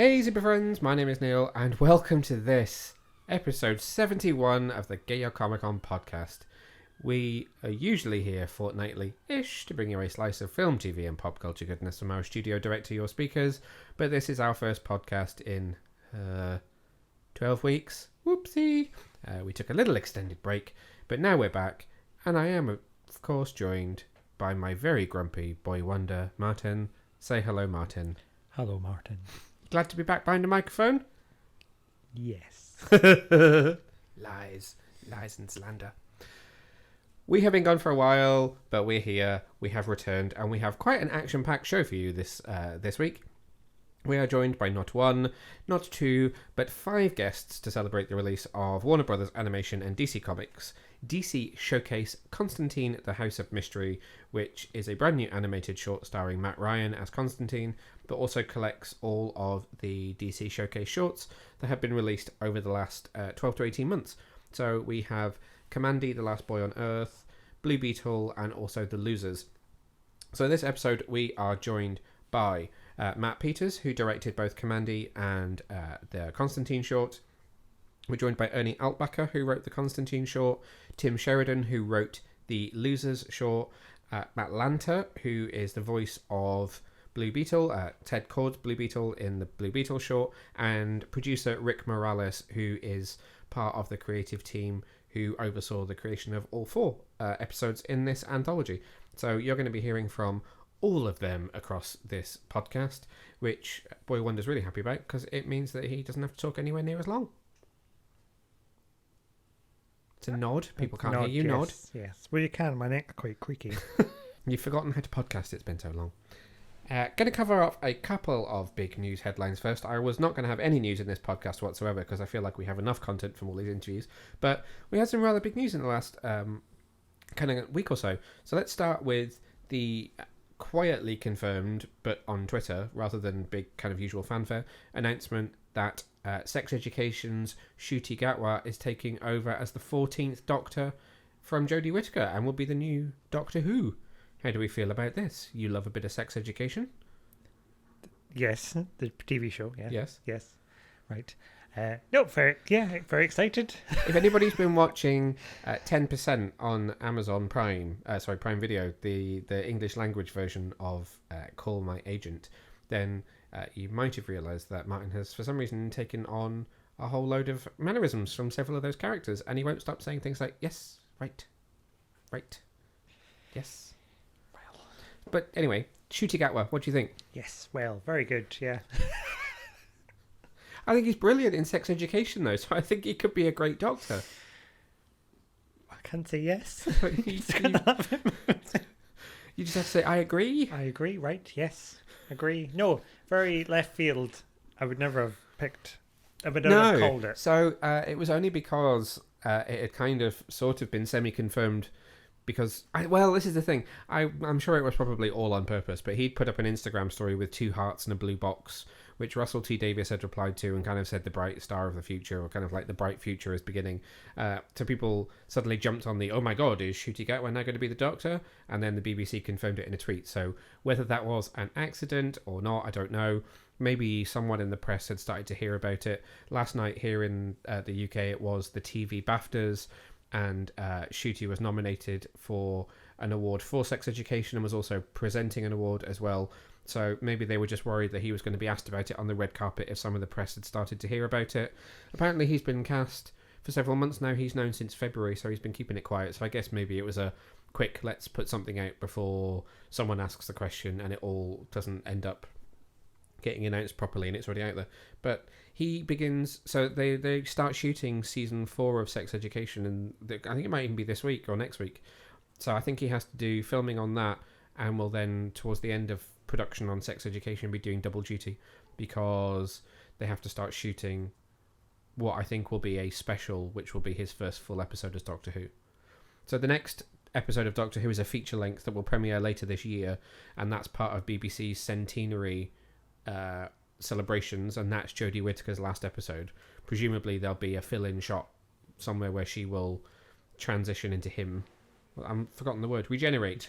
Hey Zipper friends, my name is Neil and welcome to this episode 71 of the Gayo Comic Con podcast. We are usually here fortnightly-ish to bring you a slice of film, TV and pop culture goodness from our studio direct to your speakers, but this is our first podcast in 12 weeks. Whoopsie! We took a little extended break, but now we're back, and I am of course joined by my very grumpy boy wonder, Martin. Say hello, Martin. Hello, Martin. Glad to be back behind the microphone? Yes. Lies and slander. We have been gone for a while, but we're here. We have returned, and we have quite an action-packed show for you this week. We are joined by not one, not two, but 5 guests to celebrate the release of Warner Brothers Animation and DC Comics' DC Showcase Constantine, the House of Mystery, which is a brand new animated short starring Matt Ryan as Constantine, but also collects all of the DC Showcase shorts that have been released over the last 12 to 18 months. So we have Kamandi the Last Boy on Earth, Blue Beetle, and also The Losers. So in this episode, we are joined by Matt Peters, who directed both Kamandi and the Constantine short. We're joined by Ernie Altbacker, who wrote the Constantine short, Tim Sheridan, who wrote the Losers short, Matt Lanter, who is the voice of Blue Beetle, Ted Cord's Blue Beetle in the Blue Beetle short, and producer Rick Morales, who is part of the creative team who oversaw the creation of all 4 episodes in this anthology. So you're going to be hearing from all of them across this podcast, which Boy Wonder's really happy about because it means that he doesn't have to talk anywhere near as long. It's a nod. People can't hear you nod. Yes. Well, you can. My neck's quite creaky. You've forgotten how to podcast. It's been so long. Going to cover off a couple of big news headlines first. I was not going to have any news in this podcast whatsoever because I feel like we have enough content from all these interviews. But we had some rather big news in the last kind of week or so. So let's start with the quietly confirmed, but on Twitter rather than big kind of usual fanfare, announcement that Sex Education's Ncuti Gatwa is taking over as the 14th Doctor from Jodie Whittaker and will be the new Doctor Who. How do we feel about this? You love a bit of sex education? Yes, the TV show. Yeah. Yes. Right. No, very excited. If anybody's been watching 10% on Amazon Prime, Prime Video, the English language version of Call My Agent, then you might have realised that Martin has, for some reason, taken on a whole load of mannerisms from several of those characters, and he won't stop saying things like, yes, right, yes. Well. But anyway, Ncuti Gatwa, what do you think? Yes, well, very good, yeah. I think he's brilliant in sex education, though, so I think he could be a great doctor. I can't say yes. You just have to say, I agree. I agree, right, yes. Agree. No, very left field. I would never have picked. I would never have called it. So it was only because it had kind of sort of been semi-confirmed because, this is the thing. I'm sure it was probably all on purpose, but he'd put up an Instagram story with 2 hearts and a blue box, which Russell T Davies had replied to and kind of said the bright star of the future, or kind of like the bright future is beginning. So people suddenly jumped on the, oh my god, is Ncuti Gatwa now going to be the Doctor? And then the BBC confirmed it in a tweet. So whether that was an accident or not, I don't know. Maybe someone in the press had started to hear about it. Last night here in the UK, it was the TV BAFTAs, and Ncuti was nominated for an award for sex education and was also presenting an award as well. So maybe they were just worried that he was going to be asked about it on the red carpet if some of the press had started to hear about it. Apparently he's been cast for several months now. He's known since February, so he's been keeping it quiet. So I guess maybe it was a quick, let's put something out before someone asks the question and it all doesn't end up getting announced properly and it's already out there. But he begins, so they start shooting season 4 of Sex Education, and I think it might even be this week or next week. So I think he has to do filming on that, and will then, towards the end of production on Sex Education, be doing double duty because they have to start shooting what I think will be a special, which will be his first full episode as Doctor Who. So the next episode of Doctor Who is a feature length that will premiere later this year, and that's part of BBC's centenary celebrations, and that's Jodie Whittaker's last episode. Presumably there'll be a fill-in shot somewhere where she will transition into him. Well, I've forgotten the word. Regenerate.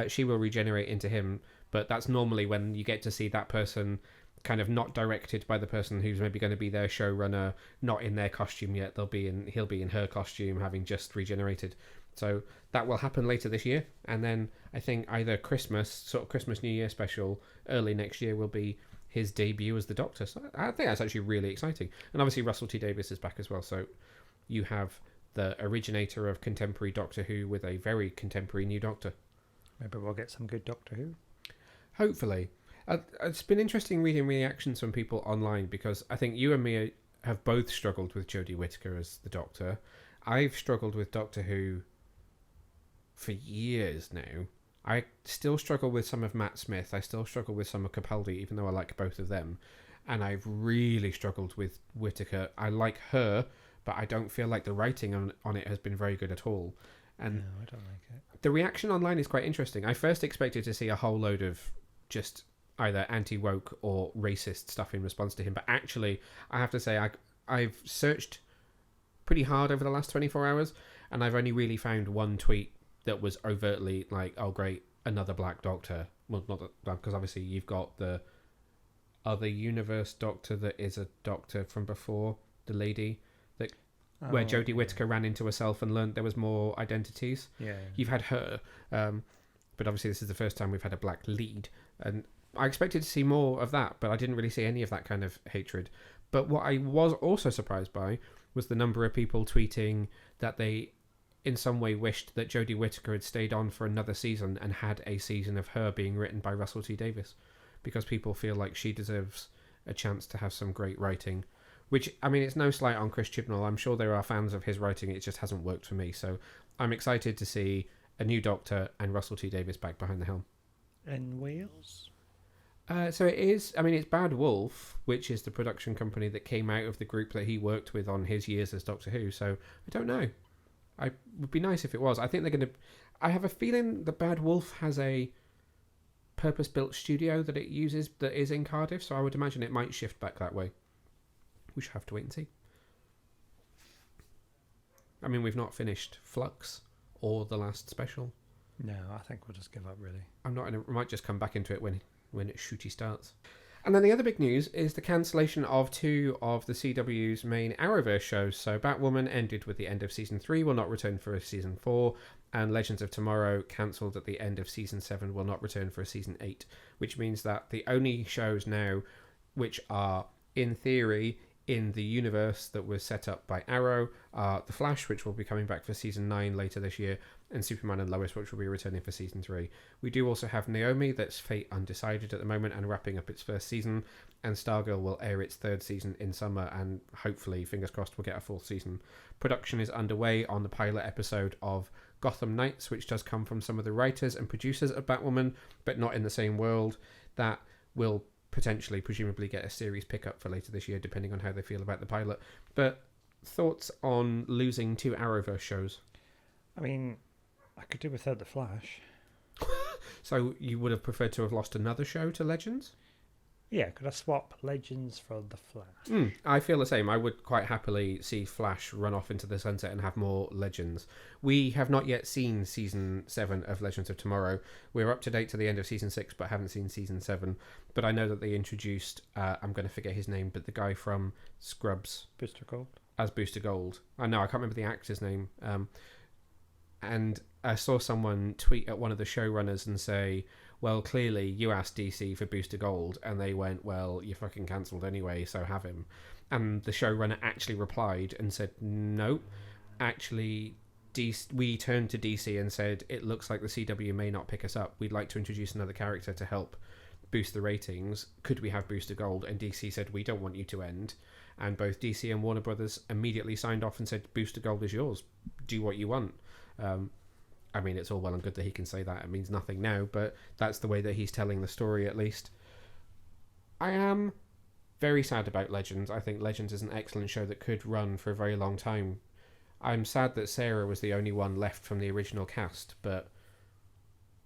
She will regenerate into him, but that's normally when you get to see that person kind of not directed by the person who's maybe going to be their showrunner, not in their costume yet. He'll be in her costume, having just regenerated. So that will happen later this year, and then I think either Christmas New Year special, early next year will be his debut as the Doctor. So I think that's actually really exciting. And obviously Russell T Davies is back as well. So you have the originator of contemporary Doctor Who with a very contemporary new Doctor. Maybe we'll get some good Doctor Who. Hopefully. It's been interesting reading reactions from people online, because I think you and me have both struggled with Jodie Whittaker as the Doctor. I've struggled with Doctor Who for years now. I still struggle with some of Matt Smith. I still struggle with some of Capaldi, even though I like both of them. And I've really struggled with Whittaker. I like her, but I don't feel like the writing on it has been very good at all. And no, I don't like it. The reaction online is quite interesting. I first expected to see a whole load of just either anti-woke or racist stuff in response to him, but actually, I have to say, I've searched pretty hard over the last 24 hours, and I've only really found one tweet that was overtly like, oh great, another black Doctor. Well, not because obviously you've got the other universe Doctor that is a Doctor from before, the lady that where Jodie Whittaker ran into herself and learned there was more identities. Yeah. You've had her, but obviously this is the first time we've had a black lead, and I expected to see more of that, but I didn't really see any of that kind of hatred. But what I was also surprised by was the number of people tweeting that they in some way wished that Jodie Whittaker had stayed on for another season and had a season of her being written by Russell T Davies, because people feel like she deserves a chance to have some great writing. Which, I mean, it's no slight on Chris Chibnall. I'm sure there are fans of his writing. It just hasn't worked for me. So I'm excited to see a new Doctor and Russell T Davies back behind the helm. In Wales? So it is, I mean, it's Bad Wolf, which is the production company that came out of the group that he worked with on his years as Doctor Who. So I don't know. It would be nice if it was. I think they're going to... I have a feeling that Bad Wolf has a purpose-built studio that it uses that is in Cardiff, so I would imagine it might shift back that way. We should have to wait and see. I mean, we've not finished Flux or the last special. No, I think we'll just give up, really. We might just come back into it when it shooty starts. And then the other big news is the cancellation of 2 of the CW's main Arrowverse shows. So Batwoman ended with the end of Season 3, will not return for Season 4, and Legends of Tomorrow cancelled at the end of Season 7, will not return for Season 8, which means that the only shows now which are, in theory, in the universe that was set up by Arrow are The Flash, which will be coming back for Season 9 later this year, and Superman and Lois, which will be returning for Season 3. We do also have Naomi, that's fate undecided at the moment and wrapping up its first season, and Stargirl will air its 3rd season in summer, and hopefully, fingers crossed, we'll get a 4th season. Production is underway on the pilot episode of Gotham Knights, which does come from some of the writers and producers of Batwoman, but not in the same world. That will potentially, presumably, get a series pickup for later this year, depending on how they feel about the pilot. But thoughts on losing 2 Arrowverse shows? I mean, I could do without The Flash. So you would have preferred to have lost another show to Legends? Yeah, could I swap Legends for The Flash? I feel the same. I would quite happily see Flash run off into the sunset and have more Legends. We have not yet seen Season 7 of Legends of Tomorrow. We're up to date to the end of Season 6, but haven't seen Season 7. But I know that they introduced, I'm going to forget his name, but the guy from Scrubs. Booster Gold? As Booster Gold. I know, I can't remember the actor's name. And I saw someone tweet at one of the showrunners and say, well, clearly you asked DC for Booster Gold, and they went, well, you're fucking cancelled anyway, so have him. And the showrunner actually replied and said, no, actually, we turned to DC and said, it looks like the CW may not pick us up. We'd like to introduce another character to help boost the ratings. Could we have Booster Gold? And DC said, we don't want you to end. And both DC and Warner Brothers immediately signed off and said, Booster Gold is yours. Do what you want. I mean, it's all well and good that he can say that. It means nothing now, but that's the way that he's telling the story, at least. I am very sad about Legends. I think Legends is an excellent show that could run for a very long time. I'm sad that Sarah was the only one left from the original cast, but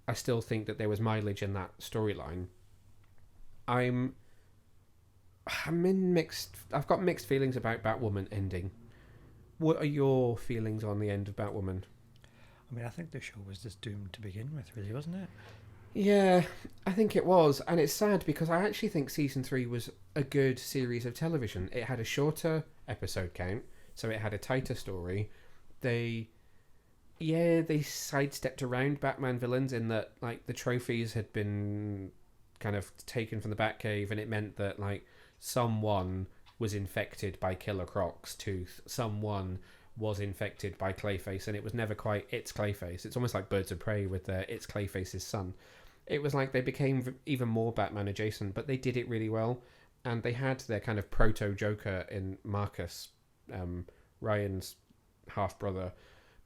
I still think that there was mileage in that storyline. I'm in mixed... I've got mixed feelings about Batwoman ending. What are your feelings on the end of Batwoman? I mean, I think the show was just doomed to begin with, really, wasn't it? Yeah, I think it was, and it's sad because I actually think season 3 was a good series of television. It had a shorter episode count, so it had a tighter story. They, yeah, they sidestepped around Batman villains in that, like, the trophies had been kind of taken from the Batcave, and it meant that, like, someone was infected by Killer Croc's tooth, someone was infected by Clayface, and it was never quite it's Clayface. It's almost like Birds of Prey with it's Clayface's son. It was like they became even more Batman adjacent, but they did it really well, and they had their kind of proto Joker in Marcus, Ryan's half brother,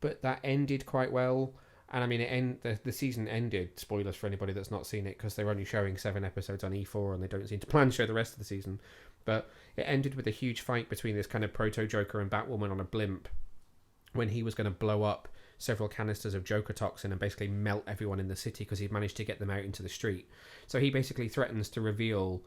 but that ended quite well. And I mean, the season ended. Spoilers for anybody that's not seen it, because they're only showing 7 episodes on E4, and they don't seem to plan to show the rest of the season. But it ended with a huge fight between this kind of proto Joker and Batwoman on a blimp, when he was going to blow up several canisters of Joker toxin and basically melt everyone in the city because he'd managed to get them out into the street. So he basically threatens to reveal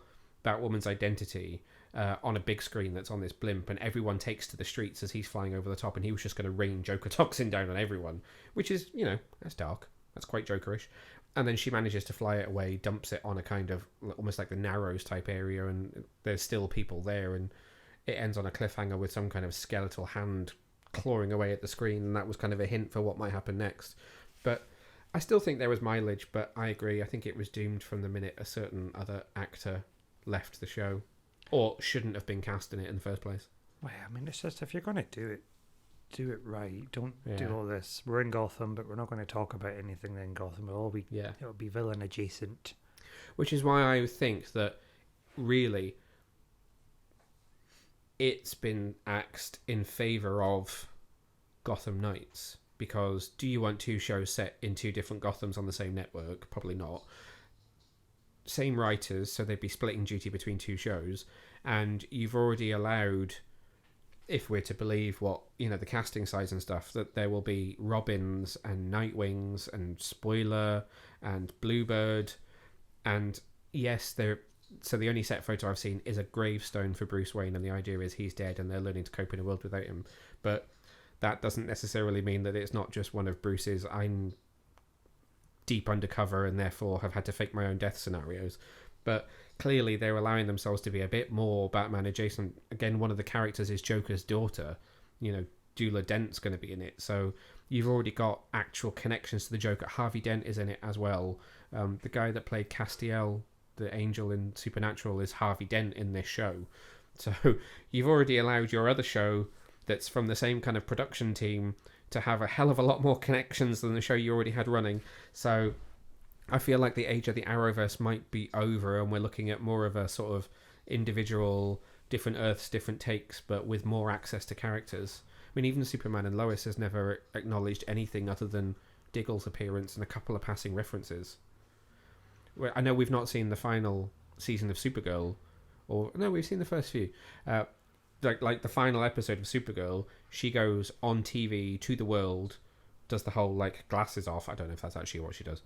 Batwoman's identity on a big screen that's on this blimp, and everyone takes to the streets as he's flying over the top, and he was just going to rain Joker toxin down on everyone, which is, that's dark. That's quite Jokerish. And then she manages to fly it away, dumps it on a kind of almost like the Narrows type area, and there's still people there, and it ends on a cliffhanger with some kind of skeletal hand clawing away at the screen, and that was kind of a hint for what might happen next. But I still think there was mileage, but I agree. I think it was doomed from the minute a certain other actor left the show, or shouldn't have been cast in it in the first place. Well, I mean, it's just, if you're going to do it right. Don't do all this. We're in Gotham, but we're not going to talk about anything in Gotham. It'll be villain adjacent. Which is why I think that really it's been axed in favour of Gotham Knights, because do you want 2 shows set in 2 different Gothams on the same network? Probably not. Same writers, so they'd be splitting duty between 2 shows, and you've already allowed, if we're to believe what, the casting size and stuff, that there will be Robins and Nightwings and Spoiler and Bluebird, and yes, so the only set photo I've seen is a gravestone for Bruce Wayne, and the idea is he's dead and they're learning to cope in a world without him. But that doesn't necessarily mean that it's not just one of Bruce's I'm deep undercover and therefore have had to fake my own death scenarios. But clearly they're allowing themselves to be a bit more Batman adjacent. Again, one of the characters is Joker's daughter. Dula Dent's going to be in it, so you've already got actual connections to the Joker. Harvey Dent is in it as well. The guy that played Castiel, the angel in Supernatural, is Harvey Dent in this show. So you've already allowed your other show that's from the same kind of production team to have a hell of a lot more connections than the show you already had running. So I feel like the age of the Arrowverse might be over, and we're looking at more of a sort of individual, different Earths, different takes, but with more access to characters. I mean, even Superman and Lois has never acknowledged anything other than Diggle's appearance and a couple of passing references. I know we've not seen the final season of Supergirl, or no, we've seen the first few. Like the final episode of Supergirl, she goes on TV to the world, does the whole like glasses off. I don't know if that's actually what she does,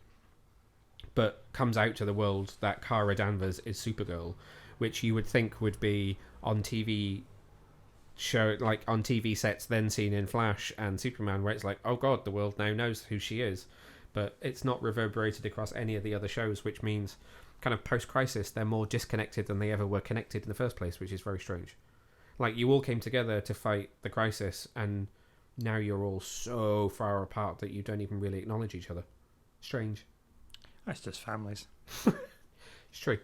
but comes out to the world that Kara Danvers is Supergirl, which you would think would be on TV show, like on TV sets, then seen in Flash and Superman, where it's like, oh god, the world now knows who she is. But it's not reverberated across any of the other shows, which means kind of post-crisis they're more disconnected than they ever were connected in the first place, which is very strange. Like, you all came together to fight the crisis, and now you're all so far apart that you don't even really acknowledge each other. Strange. That's just families. It's true.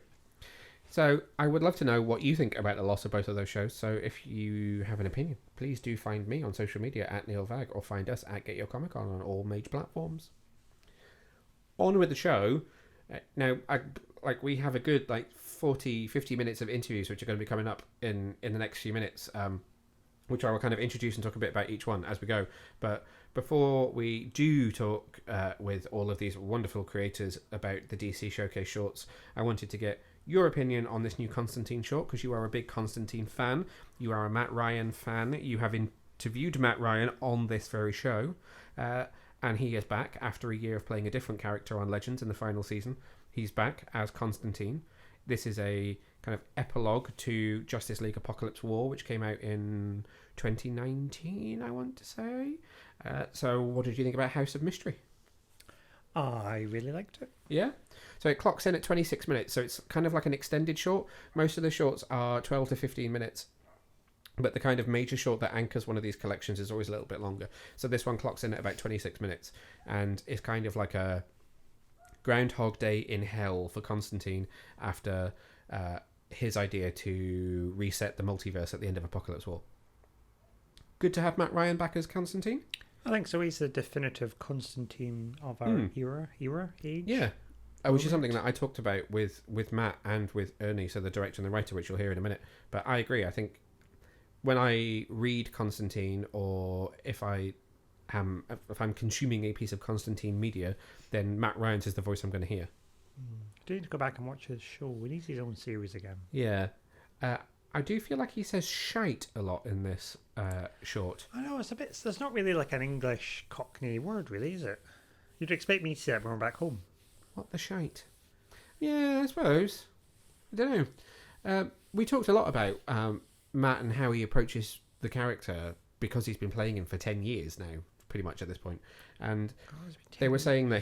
So I would love to know what you think about the loss of both of those shows. So if you have an opinion, please do find me on social media at Neil Vag, or find us at Get Your Comic on all major platforms. On with the show. Now, we have a good 40-50 minutes of interviews which are going to be coming up in the next few minutes, which I will kind of introduce and talk a bit about each one as we go. But before we do talk with all of these wonderful creators about the DC Showcase shorts, I wanted to get your opinion on this new Constantine short, because you are a big Constantine fan. You are a Matt Ryan fan. You have interviewed Matt Ryan on this very show. And he is back after a year of playing a different character on Legends in the final season. He's back as Constantine. This is a kind of epilogue to Justice League Apocalypse War, which came out in 2019, I want to say. So what did you think about House of Mystery? I really liked it. Yeah? So it clocks in at 26 minutes, so it's kind of like an extended short. Most of the shorts are 12 to 15 minutes. But the kind of major short that anchors one of these collections is always a little bit longer. So this one clocks in at about 26 minutes. And it's kind of like a Groundhog Day in hell for Constantine after his idea to reset the multiverse at the end of Apocalypse War. Good to have Matt Ryan back as Constantine. I think so. He's the definitive Constantine of our age. Yeah. Which is something that I talked about with Matt and with Ernie, so the director and the writer, which you'll hear in a minute. But I agree. I think when I read Constantine, or if I'm consuming a piece of Constantine media, then Matt Ryan's is the voice I'm going to hear. Do need to go back and watch his show. He needs his own series again. Yeah. I do feel like he says shite a lot in this short. I know, it's a bit... There's not really like an English Cockney word, really, is it? You'd expect me to say it when we're back home. What the shite? Yeah, I suppose. I don't know. We talked a lot about Matt and how he approaches the character because he's been playing him for 10 years now, pretty much at this point. And they were saying that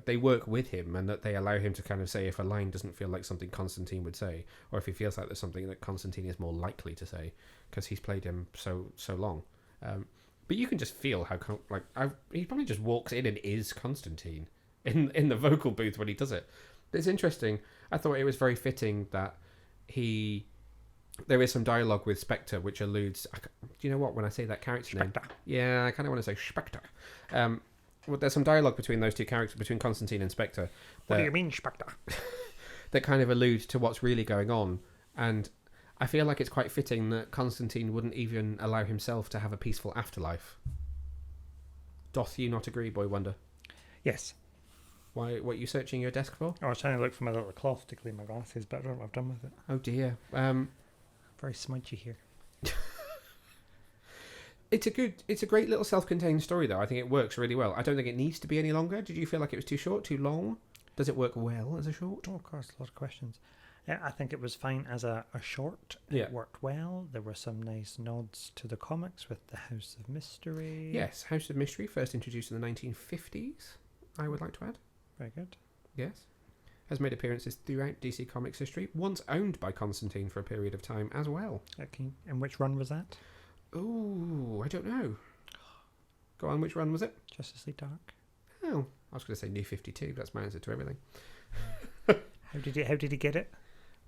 they work with him and that they allow him to kind of say if a line doesn't feel like something Constantine would say, or if he feels like there's something that Constantine is more likely to say because he's played him so long. But you can just feel how he probably just walks in and is Constantine in the vocal booth when he does it. It's interesting. I thought it was very fitting that there is some dialogue with Spectre which alludes... Do you know what? When I say that character name... Yeah, I kind of want to say Spectre. Well, there's some dialogue between those two characters, between Constantine and Spectre. What do you mean, Spectre? That kind of alludes to what's really going on. And I feel like it's quite fitting that Constantine wouldn't even allow himself to have a peaceful afterlife. Doth you not agree, Boy Wonder? Yes. Why? What are you searching your desk for? I was trying to look for my little cloth to clean my glasses, but I don't know what I've done with it. Oh dear. Very smudgy here. It's a great little self-contained story, though. I think it works really well. I don't think it needs to be any longer. Did you feel like it was too short, too long? Does it work well as a short? Oh, of course, a lot of questions. Yeah, I think it was fine as a short. Yeah. It worked well. There were some nice nods to the comics with the House of Mystery. Yes, House of Mystery, first introduced in the 1950s, I would like to add. Very good. Yes. Has made appearances throughout DC Comics history, once owned by Constantine for a period of time as well. Okay. And which run was that? Oh, I don't know. Go on, which run was it? Justice League Dark. Oh, I was going to say New 52, that's my answer to everything. How did he get it?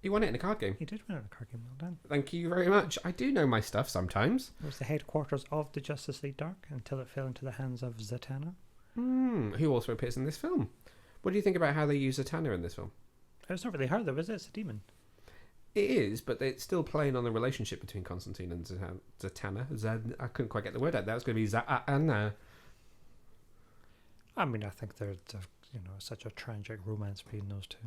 He won it in a card game. He did win it in a card game, well done. Thank you very much. I do know my stuff sometimes. It was the headquarters of the Justice League Dark until it fell into the hands of Zatanna. Who also appears in this film. What do you think about how they use Zatanna in this film? It's not really her though, is it? It's a demon. It is, but it's still playing on the relationship between Constantine and Zatanna. I couldn't quite get the word out. That was going to be Zatanna. I mean, I think there's such a tragic romance between those two.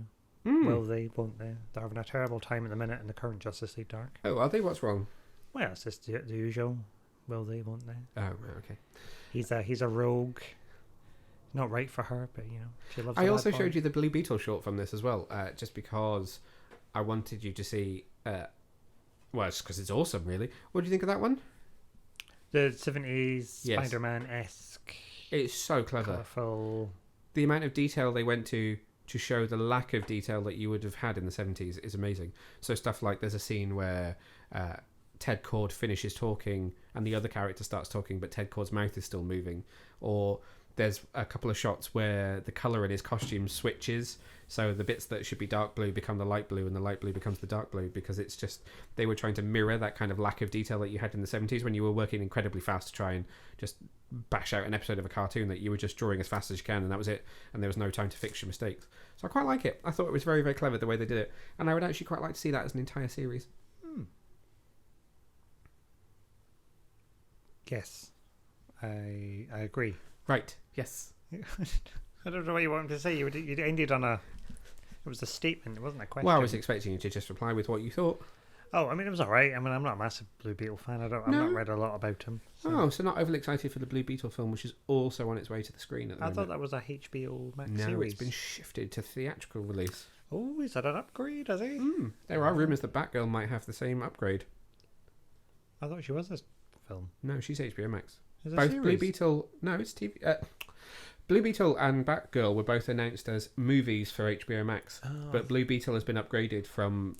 Will they? Won't they? They're having a terrible time at the minute in the current Justice League Dark. Oh, are they? What's wrong? Well, it's just the usual. Will they? Won't they? Oh, right, okay. He's a rogue. Not right for her, but she loves. I also showed you the Blue Beetle short from this as well, just because I wanted you to see. Well, it's because it's awesome, really. What do you think of that one? The 70s Spider-Man-esque. It's so clever. Colourful. The amount of detail they went to show the lack of detail that you would have had in the 70s is amazing. So stuff like there's a scene where Ted Kord finishes talking and the other character starts talking, but Ted Kord's mouth is still moving. Or there's a couple of shots where the colour in his costume switches, so the bits that should be dark blue become the light blue and the light blue becomes the dark blue, because it's just they were trying to mirror that kind of lack of detail that you had in the 70s when you were working incredibly fast to try and just bash out an episode of a cartoon that you were just drawing as fast as you can, and that was it, and there was no time to fix your mistakes. So I quite like it. I thought it was very, very clever the way they did it, and I would actually quite like to see that as an entire series. Yes, I agree. Right. Yes. I don't know what you wanted to say. You ended on it was a statement. It wasn't a question. Well, I was expecting you to just reply with what you thought. Oh, I mean, it was all right. I mean, I'm not a massive Blue Beetle fan. I've not read a lot about him. So not overly excited for the Blue Beetle film, which is also on its way to the screen at the moment. I thought that was a HBO Max series. No, it's been shifted to theatrical release. Oh, is that an upgrade, is it? There are rumours that Batgirl might have the same upgrade. I thought she was a film. No, she's HBO Max. Is it Both series? Blue Beetle... No, it's TV... Blue Beetle and Batgirl were both announced as movies for HBO Max, but Blue Beetle has been upgraded from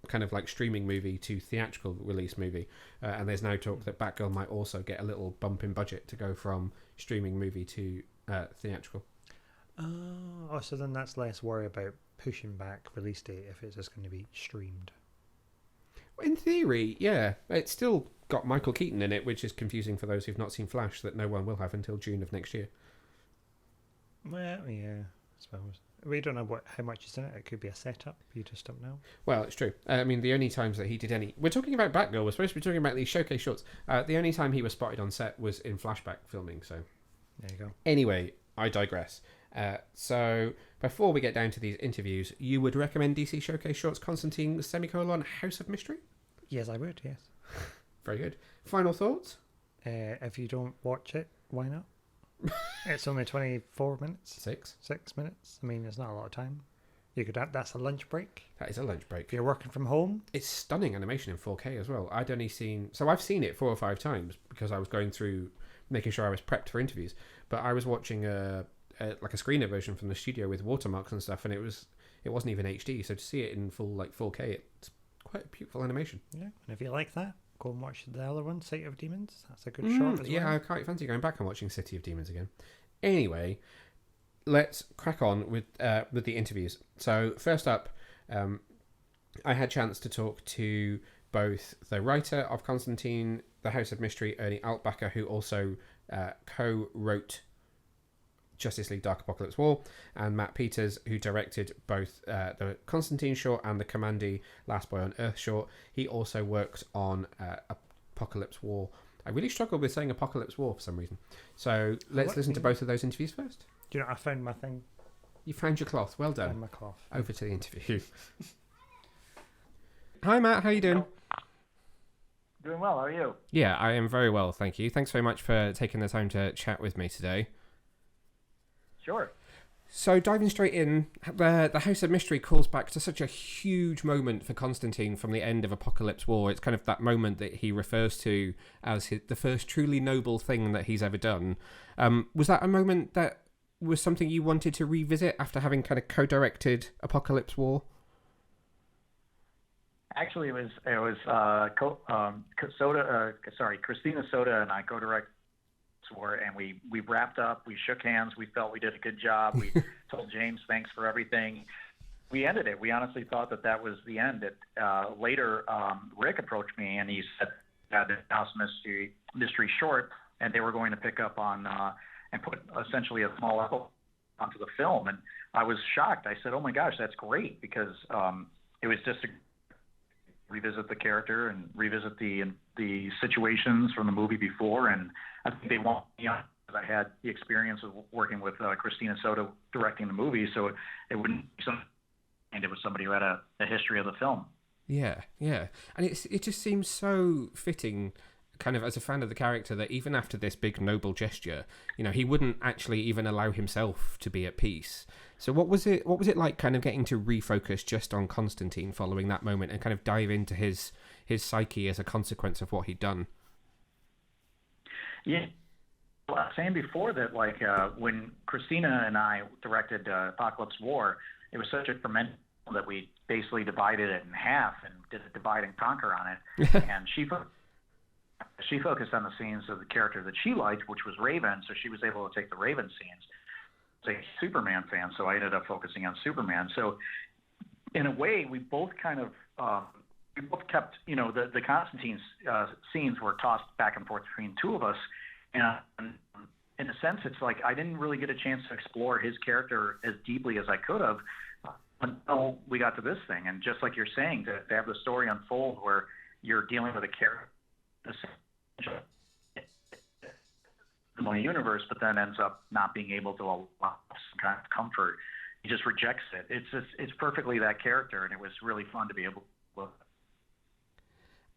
kind of like streaming movie to theatrical release movie, and there's now talk that Batgirl might also get a little bump in budget to go from streaming movie to theatrical. Oh, so then that's less worry about pushing back release date if it's just going to be streamed. In theory, yeah. It's still got Michael Keaton in it, which is confusing for those who've not seen Flash, that no one will have until June of next year. Well, yeah, I suppose. We don't know how much is in it. It could be a setup. You just don't know. Well, it's true. I mean, the only times that he did any... We're talking about Batgirl. We're supposed to be talking about these showcase shorts. The only time he was spotted on set was in flashback filming, so... There you go. Anyway, I digress. So, before we get down to these interviews, you would recommend DC Showcase Shorts Constantine, House of Mystery? Yes, I would, yes. Very good. Final thoughts? If you don't watch it, why not? It's only 24 minutes. 6 minutes. I mean, it's not a lot of time. You could have, that's a lunch break. That is a lunch break. If you're working from home. It's stunning animation in 4K as well. I'd only seen... So I've seen it 4 or 5 times because I was going through making sure I was prepped for interviews. But I was watching like a screener version from the studio with watermarks and stuff, and it wasn't even HD. So to see it in full like 4K, it's quite a beautiful animation. Yeah, and if you like that, go and watch the other one, City of Demons. That's a good shot as well. Yeah, I quite fancy going back and watching City of Demons again. Anyway, let's crack on with the interviews. So first up, I had a chance to talk to both the writer of Constantine, the House of Mystery, Ernie Altbacker, who also co-wrote Justice League Dark Apocalypse War, and Matt Peters, who directed both the Constantine short and the Kamandi Last Boy on Earth short. He also worked on Apocalypse War. I really struggled with saying Apocalypse War for some reason. So let's listen to both of those interviews first. Do you know, I found my thing. You found your cloth. Well done. I found my cloth. Over to the interview. Hi, Matt. How are you doing? Doing well. How are you? Yeah, I am very well, thank you. Thanks very much for taking the time to chat with me today. Sure. So diving straight in, the House of Mystery calls back to such a huge moment for Constantine from the end of Apocalypse War. It's kind of that moment that he refers to as the first truly noble thing that he's ever done. Was that a moment that was something you wanted to revisit after having kind of co-directed Apocalypse War? Actually, it was Christina Soda and I co-directed War, and we wrapped up. We shook hands. We felt we did a good job. We told James thanks for everything. We ended it. We honestly thought that was the end. Later, Rick approached me and he said that the House Mystery short, and they were going to pick up on and put essentially a small episode onto the film. And I was shocked. I said, "Oh my gosh, that's great," because it was just to revisit the character and revisit the situations from the movie before. And I think they want me on because I had the experience of working with Christina Soto directing the movie, so it wouldn't be something. And it was somebody who had a history of the film. Yeah, and it just seems so fitting, kind of as a fan of the character, that even after this big noble gesture, he wouldn't actually even allow himself to be at peace. So what was it like, kind of getting to refocus just on Constantine following that moment and kind of dive into his psyche as a consequence of what he'd done? Yeah, well, I was saying before that, like when Christina and I directed Apocalypse War, it was such a tremendous that we basically divided it in half and did a divide and conquer on it. And she focused on the scenes of the character that she liked, which was Raven, so she was able to take the Raven scenes. I was a Superman fan, so I ended up focusing on Superman. So in a way, we both kind of we both kept, the Constantine scenes were tossed back and forth between two of us. And in a sense, it's like I didn't really get a chance to explore his character as deeply as I could have until we got to this thing. And just like you're saying, to have the story unfold where you're dealing with a character in the universe, but then ends up not being able to allow some kind of comfort. He just rejects it. It's perfectly that character, and it was really fun to be able to look.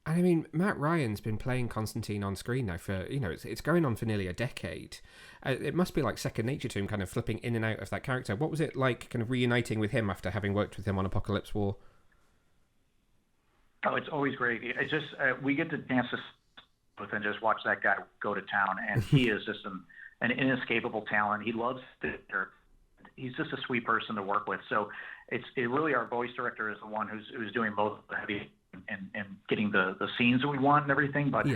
And I mean, Matt Ryan's been playing Constantine on screen now for, it's going on for nearly a decade. It must be like second nature to him, kind of flipping in and out of that character. What was it like kind of reuniting with him after having worked with him on Apocalypse War? Oh, it's always great. It's just, we get to dance with and just watch that guy go to town. And he is just an inescapable talent. He loves he's just a sweet person to work with. So it really, our voice director is the one who's doing both the heavy and getting the scenes that we want and everything. But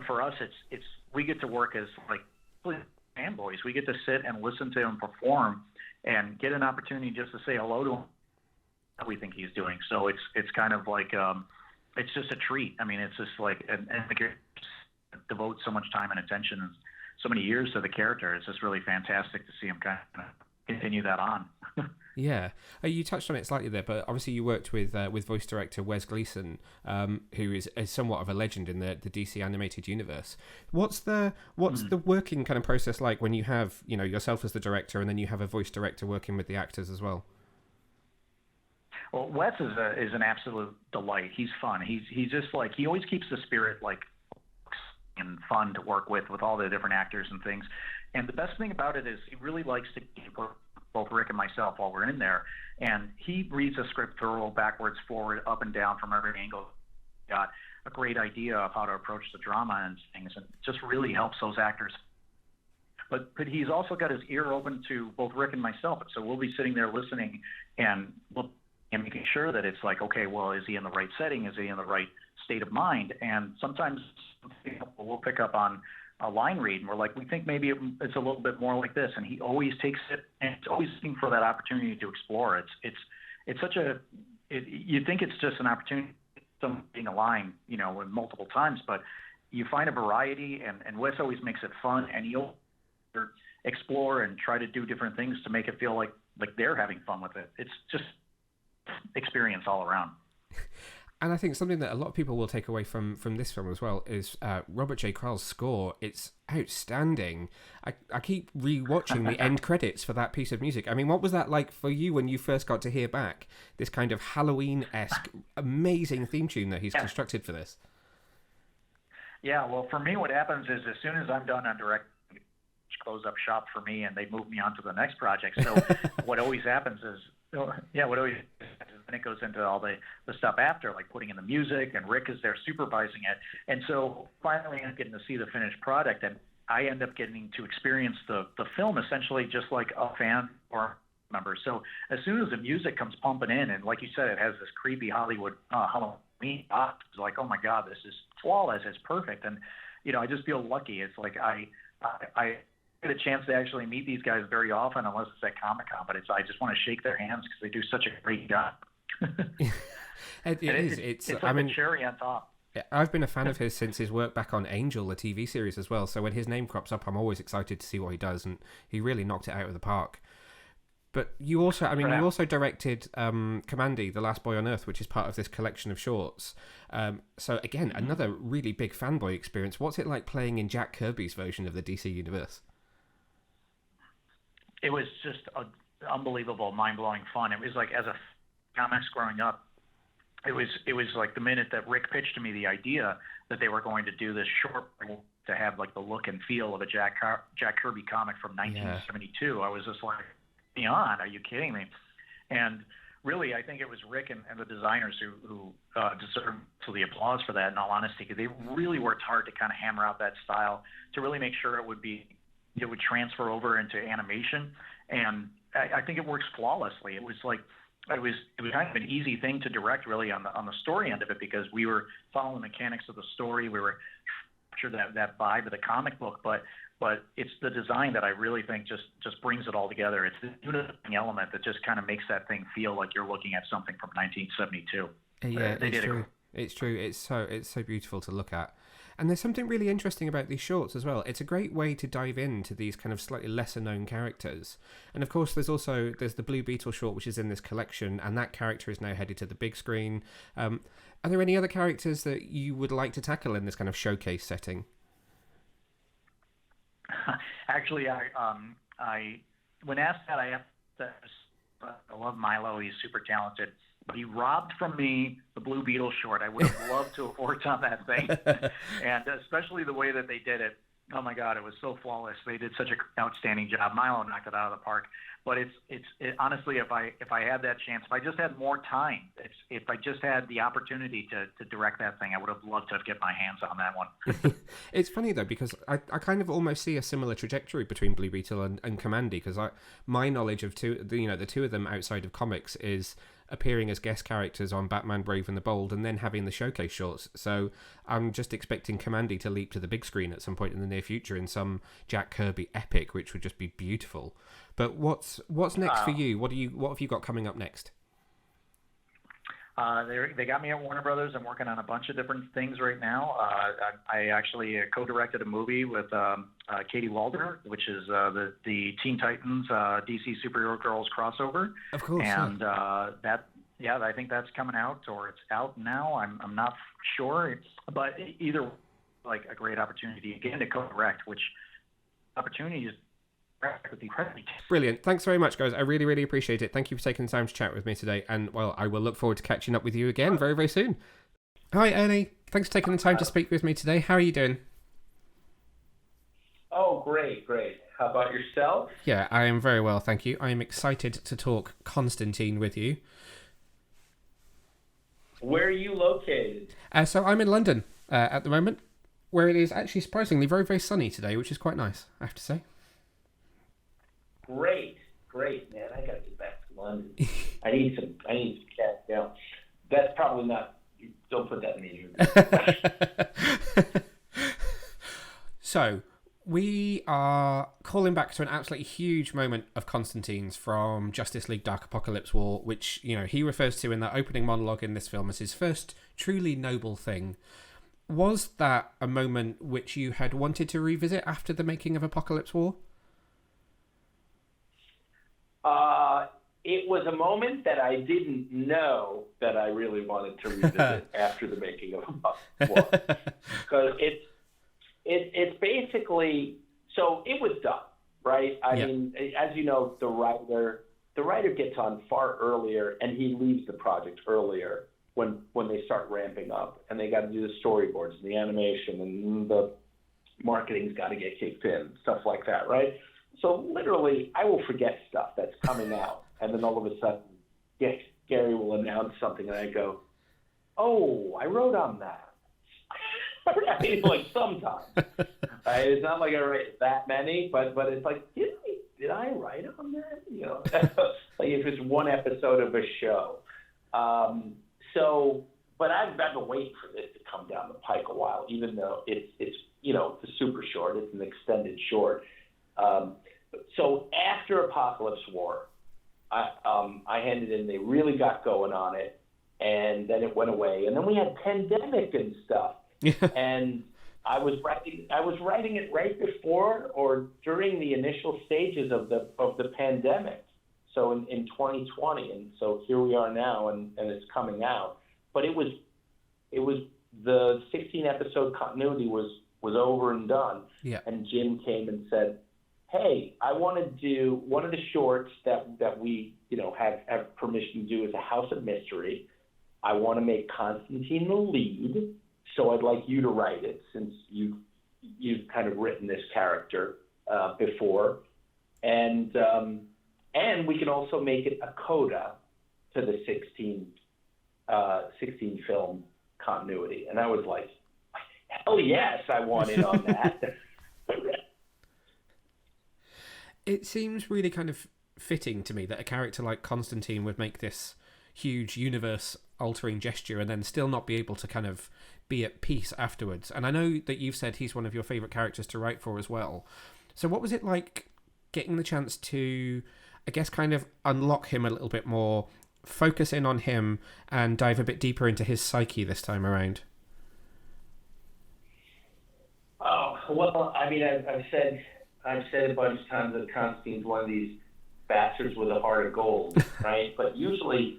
for us, it's we get to work as like fanboys. We get to sit and listen to him perform and get an opportunity just to say hello to him. What we think he's doing. So it's kind of like it's just a treat. I mean, it's just like and devote so much time and attention and so many years to the character. It's just really fantastic to see him kind of continue that on. Yeah, you touched on it slightly there, but obviously you worked with voice director Wes Gleason, who is somewhat of a legend in the DC animated universe. What's the working kind of process like when you have, you know, yourself as the director and then you have a voice director working with the actors as well? Well, Wes is an absolute delight. He's fun. He's just like, he always keeps the spirit like and fun to work with all the different actors and things. And the best thing about it is he really likes to keep both Rick and myself while we're in there. And he reads a script thorough, backwards, forward, up and down from every angle. Got a great idea of how to approach the drama and things, and it just really helps those actors. But he's also got his ear open to both Rick and myself. So we'll be sitting there listening and making sure that it's like, okay, well, is he in the right setting? Is he in the right state of mind? And sometimes we'll pick up on a line read, and we're like, we think maybe it's a little bit more like this, and he always takes it, and it's always looking for that opportunity to explore. It's such a, you think it's just an opportunity, being a line, you know, multiple times, but you find a variety, and Wes always makes it fun, and he'll explore and try to do different things to make it feel like they're having fun with it. It's just experience all around. And I think something that a lot of people will take away from this film as well is Robert J. Crowell's score. It's outstanding. I keep rewatching the end credits for that piece of music. I mean, what was that like for you when you first got to hear back this kind of Halloween-esque, amazing theme tune that he's constructed for this? Yeah, well, for me, what happens is as soon as I'm done on direct, close up shop for me, and they move me on to the next project. So what always happens is, and it goes into all the stuff after, like putting in the music, and Rick is there supervising it. And so finally I'm getting to see the finished product, and I end up getting to experience the film essentially just like a fan or member. So as soon as the music comes pumping in, and like you said, it has this creepy Hollywood Halloween vibe, it's like, oh my God, this is flawless, it's perfect. And, you know, I just feel lucky. It's like I get a chance to actually meet these guys very often, unless it's at Comic-Con, but I just want to shake their hands because they do such a great job. It's like a cherry on top. I've been a fan of his since his work back on Angel, the TV series as well. So when his name crops up, I'm always excited to see what he does, and he really knocked it out of the park. But you also, you also directed Kamandi, The Last Boy on Earth, which is part of this collection of shorts. So again, another really big fanboy experience. What's it like playing in Jack Kirby's version of the DC universe? It was just unbelievable, mind-blowing fun. It was like, as a comics growing up, it was like the minute that Rick pitched to me the idea that they were going to do this short to have like the look and feel of a Jack Kirby comic from 1972. I was just like, beyond, are you kidding me? And really, I think it was Rick and the designers who deserve the applause for that, in all honesty, because they really worked hard to kind of hammer out that style to really make sure it would transfer over into animation. And I think it works flawlessly. It was like, it was kind of an easy thing to direct, really, on the story end of it, because we were following the mechanics of the story. We were sure that vibe of the comic book, but it's the design that I really think just brings it all together. It's the unifying element that just kind of makes that thing feel like you're looking at something from 1972. Yeah, it's true. It's true. It's so beautiful to look at. And there's something really interesting about these shorts as well. It's a great way to dive into these kind of slightly lesser known characters. And of course, there's the Blue Beetle short, which is in this collection, and that character is now headed to the big screen. Are there any other characters that you would like to tackle in this kind of showcase setting? Actually, I when asked that, I have to. I love Milo. He's super talented. But he robbed from me the Blue Beetle short. I would have loved to have worked on that thing, and especially the way that they did it. Oh my God, it was so flawless. They did such an outstanding job. Milo knocked it out of the park. But honestly, if I had that chance, if I just had more time, if I just had the opportunity to direct that thing, I would have loved to get my hands on that one. It's funny though, because I kind of almost see a similar trajectory between Blue Beetle and Kamandi, because my knowledge of the two of them outside of comics is appearing as guest characters on Batman Brave and the Bold, and then having the showcase shorts. So I'm just expecting Kamandi to leap to the big screen at some point in the near future in some Jack Kirby epic, which would just be beautiful. But what's next for you? What have you got coming up next? They got me at Warner Brothers. I'm working on a bunch of different things right now. I actually co-directed a movie with Katie Walder, which is the Teen Titans DC Superhero Girls crossover. Of course. And I think that's coming out, or it's out now. I'm not sure, but either like a great opportunity again to co-direct, which opportunity is incredibly brilliant. Thanks very much, guys. I really, really appreciate it. Thank you for taking the time to chat with me today, and well, I will look forward to catching up with you again very, very soon. Hi, Ernie. Thanks for taking the time to speak with me today. How are you doing? Oh, great. How about yourself? Yeah, I am very well, thank you. I am excited to talk Constantine with you. Where are you located? So I'm in London at the moment, where it is actually surprisingly very, very sunny today, which is quite nice, I have to say. Great, man. I gotta get back to London. I need some cash down. That's probably not. Don't put that in the interview. So we are calling back to an absolutely huge moment of Constantine's from Justice League Dark Apocalypse War, which he refers to in that opening monologue in this film as his first truly noble thing. Was that a moment which you had wanted to revisit after the making of Apocalypse War? It was a moment that I didn't know that I really wanted to revisit after the making of Apocalypse War. Because it's basically, so it was done, right? I mean, as you know, the writer gets on far earlier, and he leaves the project earlier when they start ramping up, and they got to do the storyboards and the animation, and the marketing's got to get kicked in, stuff like that, right? So literally, I will forget stuff that's coming out, and then all of a sudden, Gary will announce something, and I go, "Oh, I wrote on that." I mean, like sometimes. It's not like I write that many, but it's like, did I write on that? Like if it's one episode of a show. But I've been waiting for this to come down the pike a while, even though it's the super short, it's an extended short. So after Apocalypse War, I handed in. They really got going on it, and then it went away. And then we had pandemic and stuff. And I was writing it right before or during the initial stages of the pandemic. So in 2020, and so here we are now, and it's coming out. But it was the 16 episode continuity was over and done. Yeah. And Jim came and said, "Hey, I want to do one of the shorts that we have permission to do as a House of Mystery. I want to make Constantine the lead, so I'd like you to write it since you've kind of written this character before, and we can also make it a coda to the 16 film continuity." And I was like, "Hell yes, I want in on that." It seems really kind of fitting to me that a character like Constantine would make this huge universe-altering gesture and then still not be able to kind of be at peace afterwards. And I know that you've said he's one of your favourite characters to write for as well. So what was it like getting the chance to, I guess, kind of unlock him a little bit more, focus in on him, and dive a bit deeper into his psyche this time around? Oh, well, I mean, I've said a bunch of times that Constantine's one of these bastards with a heart of gold, right? But usually,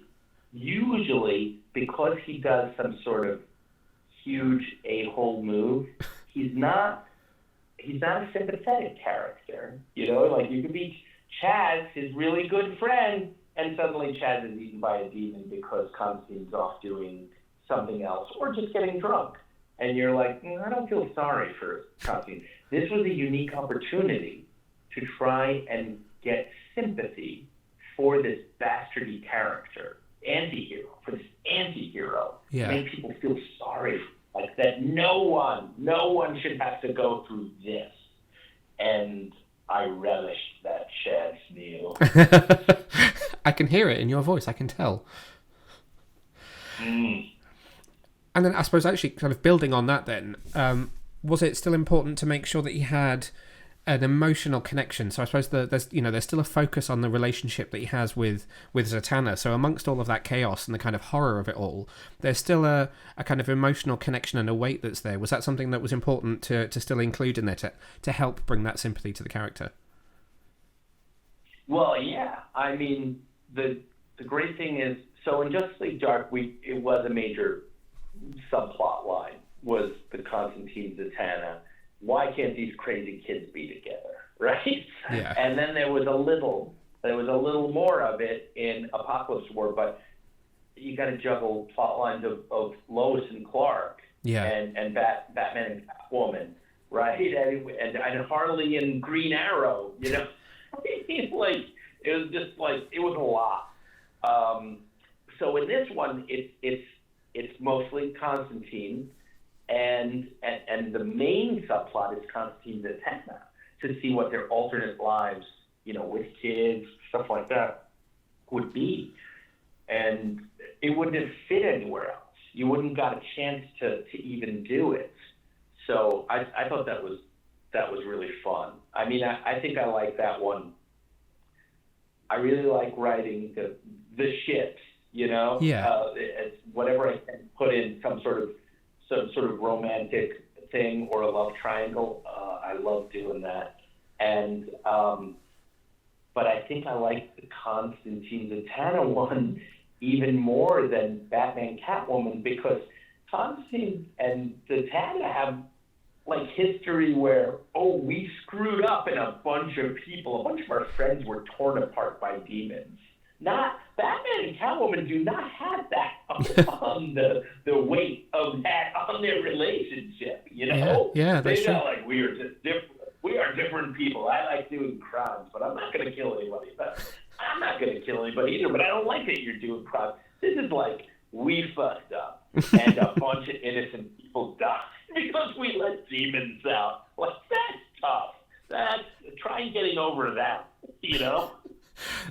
because he does some sort of huge a-hole move, he's not a sympathetic character. Like you could be Chaz, his really good friend, and suddenly Chaz is eaten by a demon because Constantine's off doing something else or just getting drunk. and you're like, I don't feel sorry for Constantine. This was a unique opportunity to try and get sympathy for this bastardy character, for this anti-hero. Yeah. Make people feel sorry, like that no one should have to go through this. And I relished that, Chad Neal. I can hear it in your voice, I can tell. And then I suppose actually kind of building on that then, was it still important to make sure that he had an emotional connection? So I suppose there's still a focus on the relationship that he has with Zatanna. So amongst all of that chaos and the kind of horror of it all, there's still a kind of emotional connection and a weight that's there. Was that something that was important to still include in there to help bring that sympathy to the character? Well, yeah. I mean, the great thing is, so in Justice League Dark, it was a major subplot line, was the Constantine Zatanna. Why can't these crazy kids be together, right? Yeah. And then there was a little more of it in Apocalypse War, but you got to juggle plot lines of Lois and Clark, and Batman and Catwoman, right? And Harley and Green Arrow, you know. It was a lot. So in this one, it's mostly Constantine. And the main subplot is Constantine and Zatanna, to see what their alternate lives, you know, with kids, stuff like that, would be. And it wouldn't have fit anywhere else. You wouldn't got a chance to even do it. So I thought that was really fun. I mean, I think I like that one. I really like writing the ships, you know? Yeah. It's whatever I can put in some sort of romantic thing or a love triangle. I love doing that. And but I think I like the Constantine Zatanna one even more than Batman Catwoman, because Constantine and Zatanna have like history where, we screwed up and a bunch of our friends were torn apart by demons. Not Batman and Catwoman do not have that on the weight of that on their relationship, you know? Yeah, that's true. Like, we are just different. We are different people. I like doing crimes, but I'm not going to kill anybody. I'm not going to kill anybody either, but I don't like that you're doing crimes. This is like, we fucked up, and a bunch of innocent people died because we let demons out. Like, that's tough. Try getting over that, you know?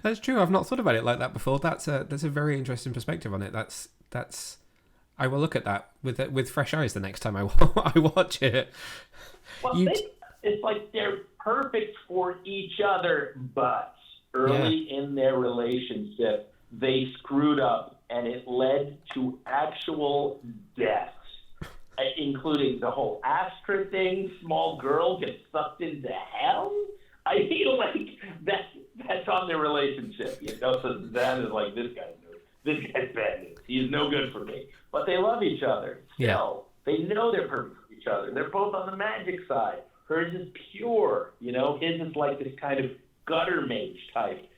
That's true. I've not thought about it like that before. That's a very interesting perspective on it. That's I will look at that with fresh eyes the next time I watch it. Well, it's like they're perfect for each other, but early in their relationship, they screwed up, and it led to actual deaths, including the whole Astra thing. Small girl gets sucked into hell. I feel like that's on their relationship, you know. So that is like, this guy's bad news. He's no good for me. But they love each other still. Yeah. They know they're perfect for each other. They're both on the magic side. Hers is pure, you know. His is like this kind of gutter mage type.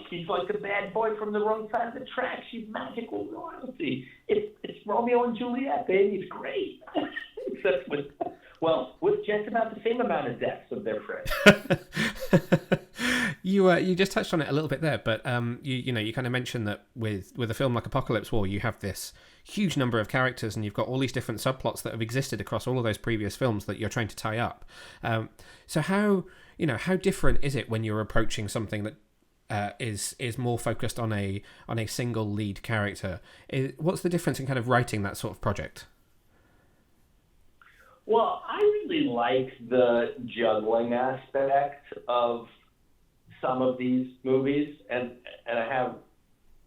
He's like the bad boy from the wrong side of the track. She's magical royalty. It's Romeo and Juliet, baby. It's great. Except with just about the same amount of deaths of their friends. You just touched on it a little bit there, but you kind of mentioned that with a film like Apocalypse War, you have this huge number of characters, and you've got all these different subplots that have existed across all of those previous films that you're trying to tie up. So how different is it when you're approaching something that is more focused on a single lead character? What's the difference in kind of writing that sort of project? Well, I really like the juggling aspect of some of these movies, and I have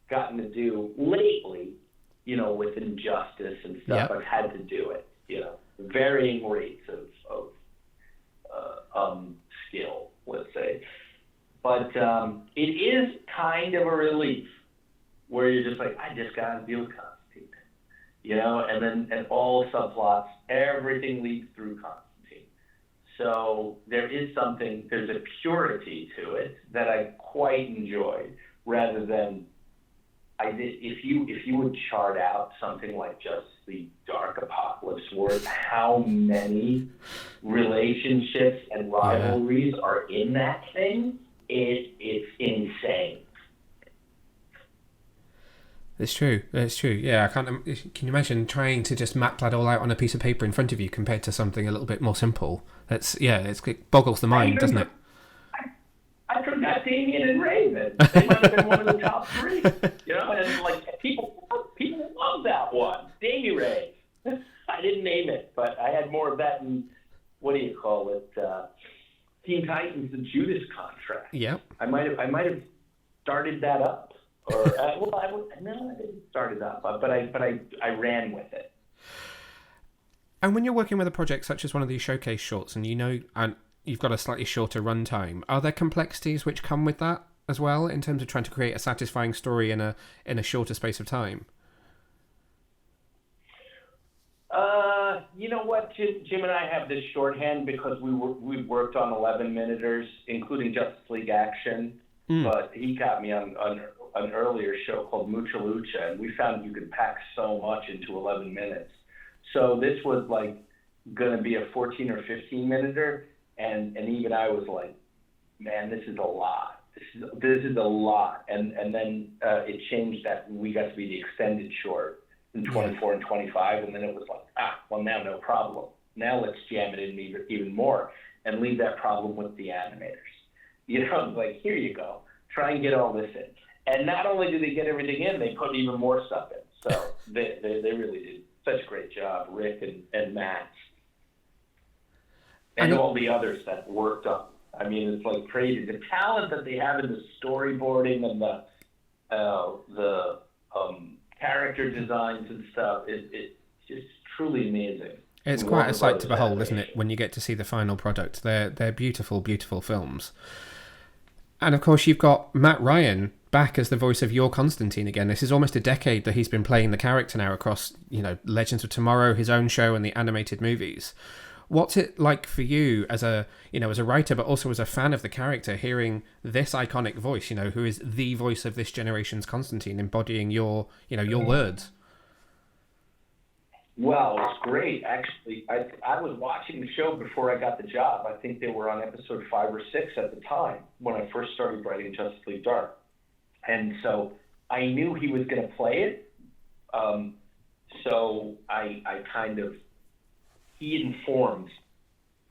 gotten to do lately, you know, with Injustice and stuff. Yep. I've had to do it, you know, varying rates of skill, let's say. But it is kind of a relief where you're just like, I just got to deal with Constantine, you know, and all subplots, everything leads through Constantine. So there's a purity to it that I quite enjoyed, rather than if you would chart out something like just the Dark Apocalypse War, how many relationships and rivalries are in that thing, it's insane. It's true. Yeah, I can't. Can you imagine trying to just map that all out on a piece of paper in front of you compared to something a little bit more simple? It boggles the mind, doesn't it? I forgot Damien and Raven. They might have been one of the top three. And like people love that one. Davy Ray. I didn't name it, but I had more of that in, what do you call it? Teen Titans: The Judas Contract. Yeah. I might have started that up. Or I didn't start it up, but I ran with it. And when you're working with a project such as one of these showcase shorts, and you've got a slightly shorter runtime, are there complexities which come with that as well in terms of trying to create a satisfying story in a shorter space of time? You know what, Jim and I have this shorthand because we've worked on 11-minuters, including Justice League Action, but he got me on an earlier show called Mucha Lucha, and we found you could pack so much into 11 minutes. So this was like going to be a 14 or 15-minuter, and even I was like, man, this is a lot. This is a lot. And then it changed that we got to be the extended short in 24 and 25, and then it was like, well, now no problem. Now let's jam it in even more and leave that problem with the animators. Like, here you go. Try and get all this in. And not only did they get everything in, they put even more stuff in. So they really did such a great job, Rick and Matt. And all the others that worked on. I mean, it's like crazy. The talent that they have in the storyboarding and the character designs and stuff, it's just truly amazing. It's quite a sight to behold, isn't it, when you get to see the final product. They're beautiful, beautiful films. And of course, you've got Matt Ryan back as the voice of your Constantine again. This is almost a decade that he's been playing the character now across, Legends of Tomorrow, his own show, and the animated movies. What's it like for you as a writer, but also as a fan of the character, hearing this iconic voice, who is the voice of this generation's Constantine, embodying your words? Well, it's great. Actually, I was watching the show before I got the job. I think they were on episode 5 or 6 at the time when I first started writing Justice League Dark. And so I knew he was going to play it. So I he informed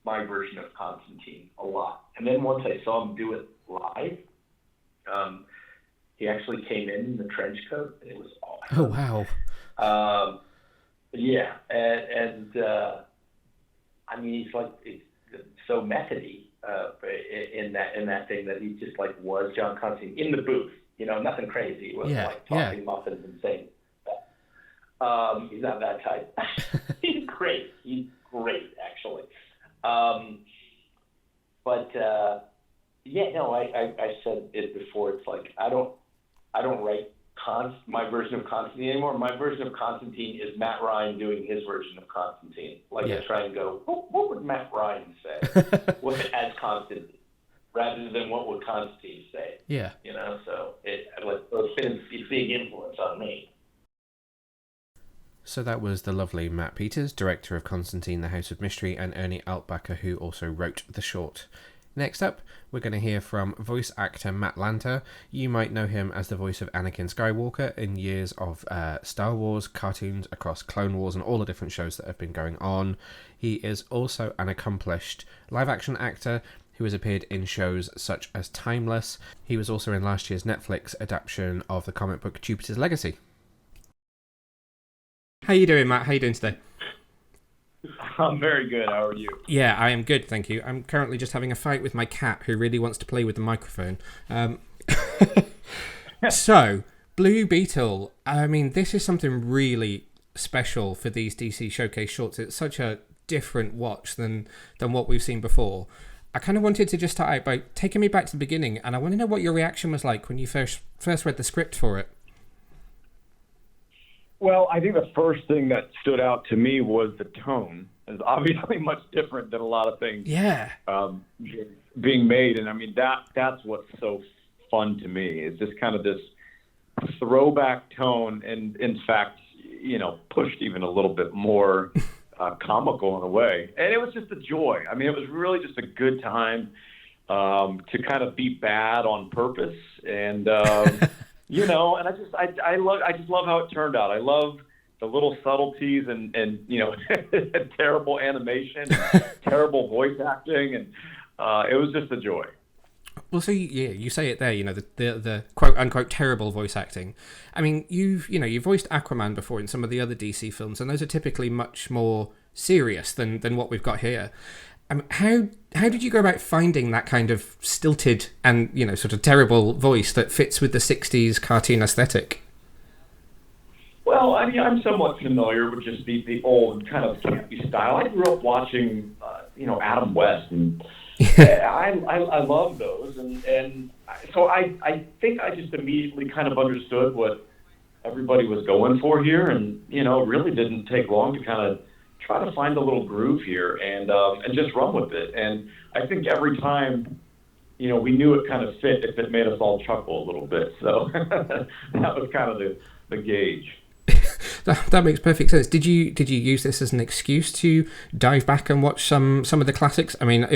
my version of Constantine a lot. And then once I saw him do it live, he actually came in the trench coat, and it was awesome. Oh, wow. Yeah, and I mean, he's like so methody in that thing that he just like was John Constantine in the booth. Nothing crazy. He wasn't like tossing muffins and saying that. He's not that type. He's great. He's great, actually. I said it before. It's like I don't write my version of Constantine anymore. My version of Constantine is Matt Ryan doing his version of Constantine. I try and go, what would Matt Ryan say as Constantine, rather than what would Constantine say? Yeah. So it's been a big influence on me. So that was the lovely Matt Peters, director of Constantine, the House of Mystery, and Ernie Altbacker, who also wrote the short. Next up, we're going to hear from voice actor Matt Lanter. You might know him as the voice of Anakin Skywalker in years of Star Wars cartoons across Clone Wars and all the different shows that have been going on. He is also an accomplished live-action actor who has appeared in shows such as Timeless. He was also in last year's Netflix adaptation of the comic book Jupiter's Legacy. How you doing, Matt? How you doing today? I'm very good. How are you? Yeah, I am good, thank you. I'm currently just having a fight with my cat who really wants to play with the microphone. So, Blue Beetle. I mean, this is something really special for these DC Showcase shorts. It's such a different watch than what we've seen before. I kind of wanted to just start out by taking me back to the beginning, and I want to know what your reaction was like when you first read the script for it. Well, I think the first thing that stood out to me was the tone. It's obviously much different than a lot of things being made. And I mean, that's what's so fun to me. It's just kind of this throwback tone, and in fact, pushed even a little bit more comical in a way. And it was just a joy. I mean, it was really just a good time to kind of be bad on purpose, and and I just love how it turned out. I love the little subtleties and terrible animation, and terrible voice acting, and it was just a joy. Well, so you say it there. The quote unquote terrible voice acting. I mean, you've voiced Aquaman before in some of the other DC films, and those are typically much more serious than what we've got here. How did you go about finding that kind of stilted and sort of terrible voice that fits with the '60s cartoon aesthetic? Well, I mean, I'm somewhat familiar with just the old kind of campy style. I grew up watching, Adam West, and I love those, and so I think I just immediately kind of understood what everybody was going for here, and it really didn't take long to kind of try to find a little groove here and just run with it. And I think every time, we knew it kind of fit if it made us all chuckle a little bit. So that was kind of the gauge. That makes perfect sense. Did you use this as an excuse to dive back and watch some of the classics? I mean,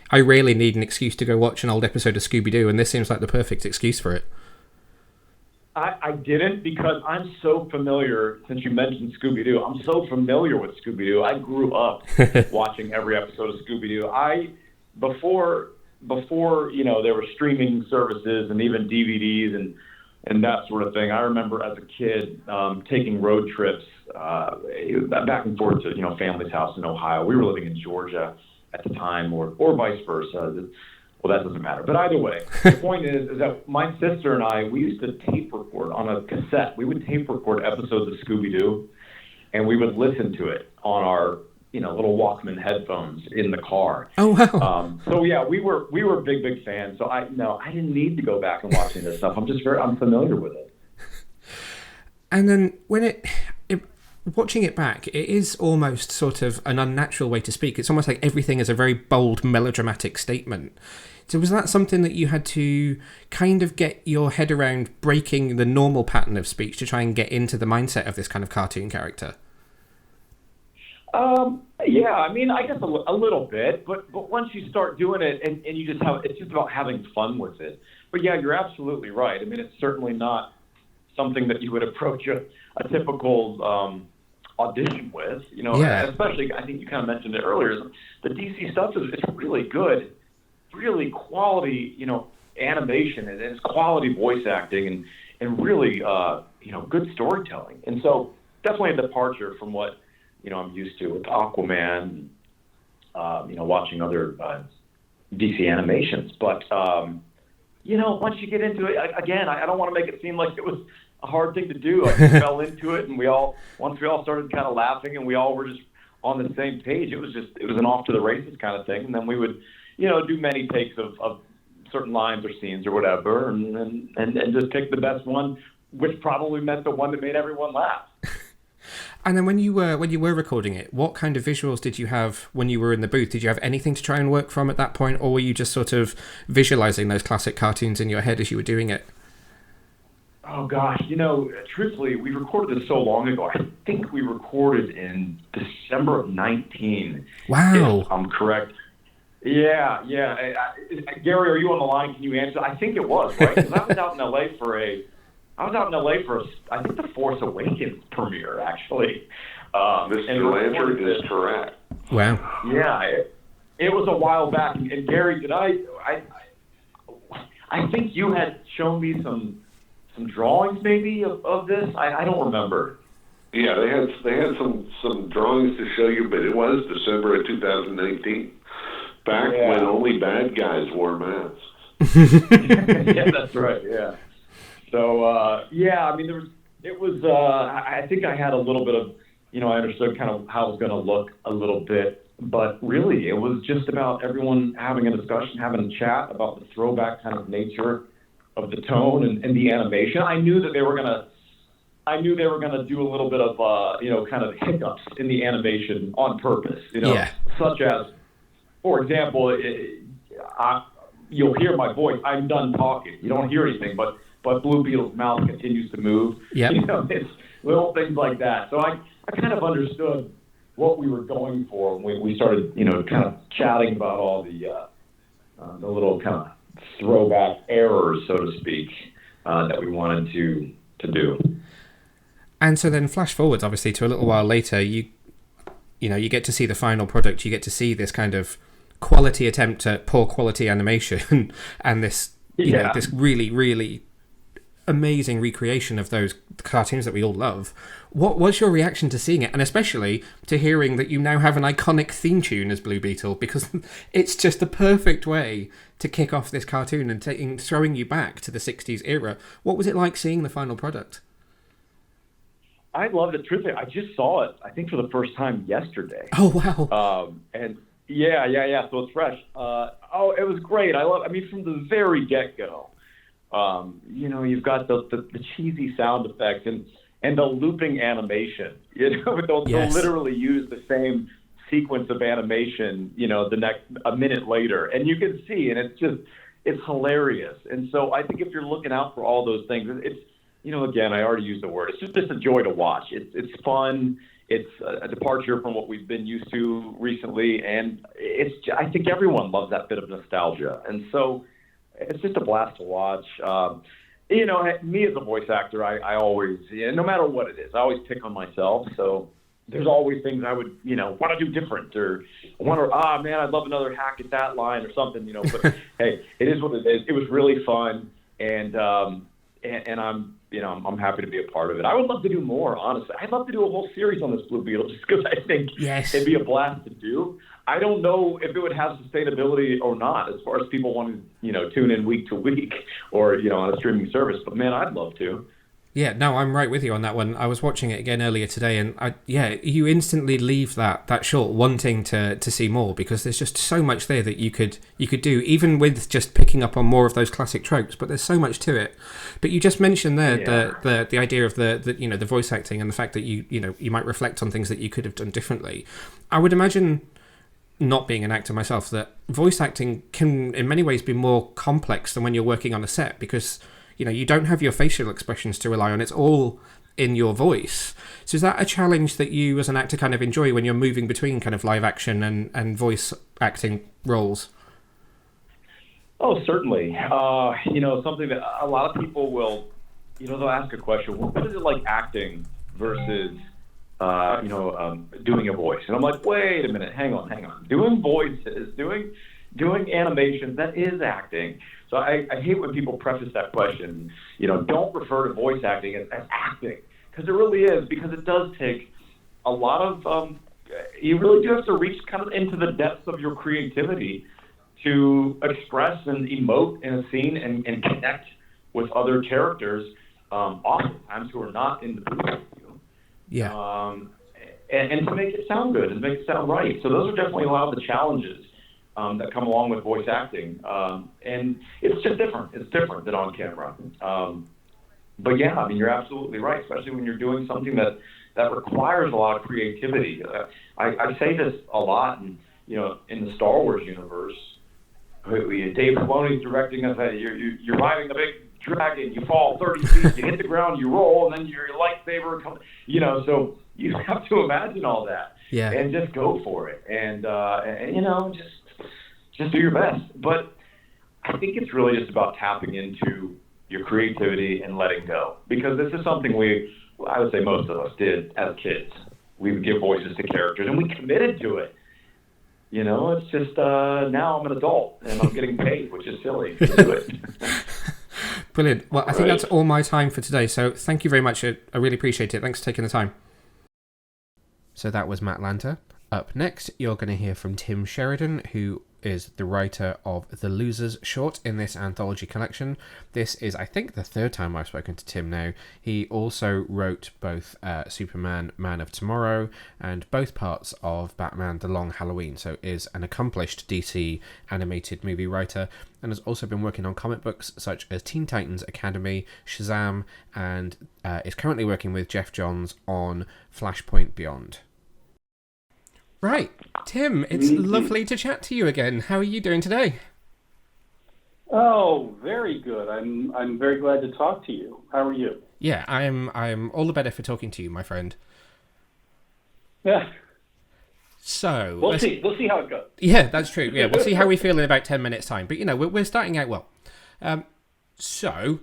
I rarely need an excuse to go watch an old episode of Scooby-Doo, and this seems like the perfect excuse for it. I didn't, because I'm so familiar, since you mentioned Scooby-Doo, I'm so familiar with Scooby-Doo. I grew up watching every episode of Scooby-Doo. Before there were streaming services and even DVDs and that sort of thing, I remember as a kid taking road trips back and forth to family's house in Ohio. We were living in Georgia at the time, or vice versa. Well, that doesn't matter. But either way, the point is that my sister and I, we used to tape record on a cassette. We would tape record episodes of Scooby-Doo, and we would listen to it on our little Walkman headphones in the car. Oh wow! So yeah, we were big fans. So I didn't need to go back and watch any of this stuff. I'm familiar with it. And then when watching it back, it is almost sort of an unnatural way to speak. It's almost like everything is a very bold, melodramatic statement. So was that something that you had to kind of get your head around, breaking the normal pattern of speech to try and get into the mindset of this kind of cartoon character? Yeah, I mean, I guess a little bit, but once you start doing it and you just it's just about having fun with it. But yeah, you're absolutely right. I mean, it's certainly not something that you would approach a typical audition with, Especially, I think you kind of mentioned it earlier, the DC stuff is really good, really quality, animation, and it's quality voice acting and really, good storytelling. And so definitely a departure from what, I'm used to with Aquaman, watching other DC animations. But, once you get into it, again, I don't want to make it seem like it was a hard thing to do. I just fell into it, and once we all started kind of laughing, and we all were just on the same page. It was an off to the races kind of thing. And then we would, do many takes of certain lines or scenes or whatever, and just pick the best one, which probably meant the one that made everyone laugh. And then when you were recording it, what kind of visuals did you have when you were in the booth? Did you have anything to try and work from at that point, or were you just sort of visualizing those classic cartoons in your head as you were doing it? Oh gosh, truthfully, we recorded this so long ago. I think we recorded in December of 19. Wow. If I'm correct. Yeah. Gary, are you on the line? Can you answer? I think it was, right? Because I was out in LA for I think the Force Awakens premiere, actually. Mr. Lanter is correct. Wow. Yeah, it was a while back. And Gary, I think you had shown me some drawings maybe of this. I don't remember. Yeah, they had some drawings to show you, but it was December of 2019, back when only bad guys wore masks. Yeah, that's right. Yeah. So I mean, I think I had a little bit of, I understood kind of how it was going to look a little bit, but really it was just about everyone having a discussion, having a chat about the throwback kind of nature of the tone and the animation. I knew they were gonna do a little bit of kind of hiccups in the animation on purpose, such as, for example, you'll hear my voice. I'm done talking. You don't hear anything, but but Blue Beetle's mouth continues to move. Yep. It's little things like that. So I kind of understood what we were going for when we started, kind of chatting about all the little kind of throwback errors, so to speak, that we wanted to do. And so then flash forwards, obviously, to a little while later, you get to see the final product. You get to see this kind of quality attempt at poor quality animation and this, this really, really amazing recreation of those cartoons that we all love. What was your reaction to seeing it? And especially to hearing that you now have an iconic theme tune as Blue Beetle, because it's just the perfect way to kick off this cartoon and throwing you back to the 60s era. What was it like seeing the final product? I loved it. Truthfully, I just saw it, I think, for the first time yesterday. Oh, wow. And yeah. So it's fresh. It was great. From the very get-go, you've got the cheesy sound effects and the looping animation. They'll literally use the same sequence of animation, a minute later. And you can see, and it's hilarious. And so I think if you're looking out for all those things, it's, again, I already used the word. It's just a joy to watch. It's fun. It's a departure from what we've been used to recently, and I think everyone loves that bit of nostalgia. And so it's just a blast to watch. Me as a voice actor, I always, no matter what it is, I always pick on myself. So there's always things I would, want to do different, or wonder, I'd love another hack at that line or something, But hey, it is what it is. It was really fun, and I'm happy to be a part of it. I would love to do more, honestly. I'd love to do a whole series on this Blue Beetle just because I think it'd be a blast to do. I don't know if it would have sustainability or not as far as people want to, tune in week to week or, on a streaming service. But, man, I'd love to. Yeah, no, I'm right with you on that one. I was watching it again earlier today, and you instantly leave that short wanting to see more, because there's just so much there that you could do, even with just picking up on more of those classic tropes. But there's so much to it. But you just mentioned there the idea of the voice acting and the fact that you might reflect on things that you could have done differently. I would imagine, not being an actor myself, that voice acting can in many ways be more complex than when you're working on a set, because you don't have your facial expressions to rely on. It's all in your voice. So is that a challenge that you as an actor kind of enjoy when you're moving between kind of live action and voice acting roles? Oh, certainly. Something that a lot of people will, they'll ask a question, well, what is it like acting versus, doing a voice? And I'm like, wait a minute, hang on. Doing voices, doing animation, that is acting. So I hate when people preface that question, don't refer to voice acting as acting, because it really is, because it does take a lot of, you really do have to reach kind of into the depths of your creativity to express and emote in a scene and connect with other characters, oftentimes who are not in the booth with you. Yeah. And to make it sound good and make it sound right. So those are definitely a lot of the challenges that come along with voice acting. And it's just different. It's different than on camera. But yeah, you're absolutely right, especially when you're doing something that requires a lot of creativity. I say this a lot, in the Star Wars universe. Dave Filoni's directing us. You're riding a big dragon, you fall 30 feet, you hit the ground, you roll, and then your lightsaber comes. So you have to imagine all that, and just go for it, and just do your best. But I think it's really just about tapping into your creativity and letting go, because this is something I would say most of us did as kids. We would give voices to characters, and we committed to it. It's just now I'm an adult and I'm getting paid, which is silly to do it. Brilliant. Well, I think that's all my time for today. So thank you very much. I really appreciate it. Thanks for taking the time. So that was Matt Lanter. Up next, you're going to hear from Tim Sheridan, who is the writer of The Losers short in this anthology collection. This is, I think, the third time I've spoken to Tim now. He also wrote both Superman, Man of Tomorrow, and both parts of Batman, The Long Halloween, so is an accomplished DC animated movie writer, and has also been working on comic books such as Teen Titans Academy, Shazam, and is currently working with Jeff Johns on Flashpoint Beyond. Right, Tim, it's lovely to chat to you again. How are you doing today? Oh, very good. I'm very glad to talk to you. How are you? Yeah, I'm all the better for talking to you, my friend. Yeah. So we'll see how it goes. Yeah, that's true. Yeah, we'll see how we feel in about 10 minutes' time. But we're starting out well. So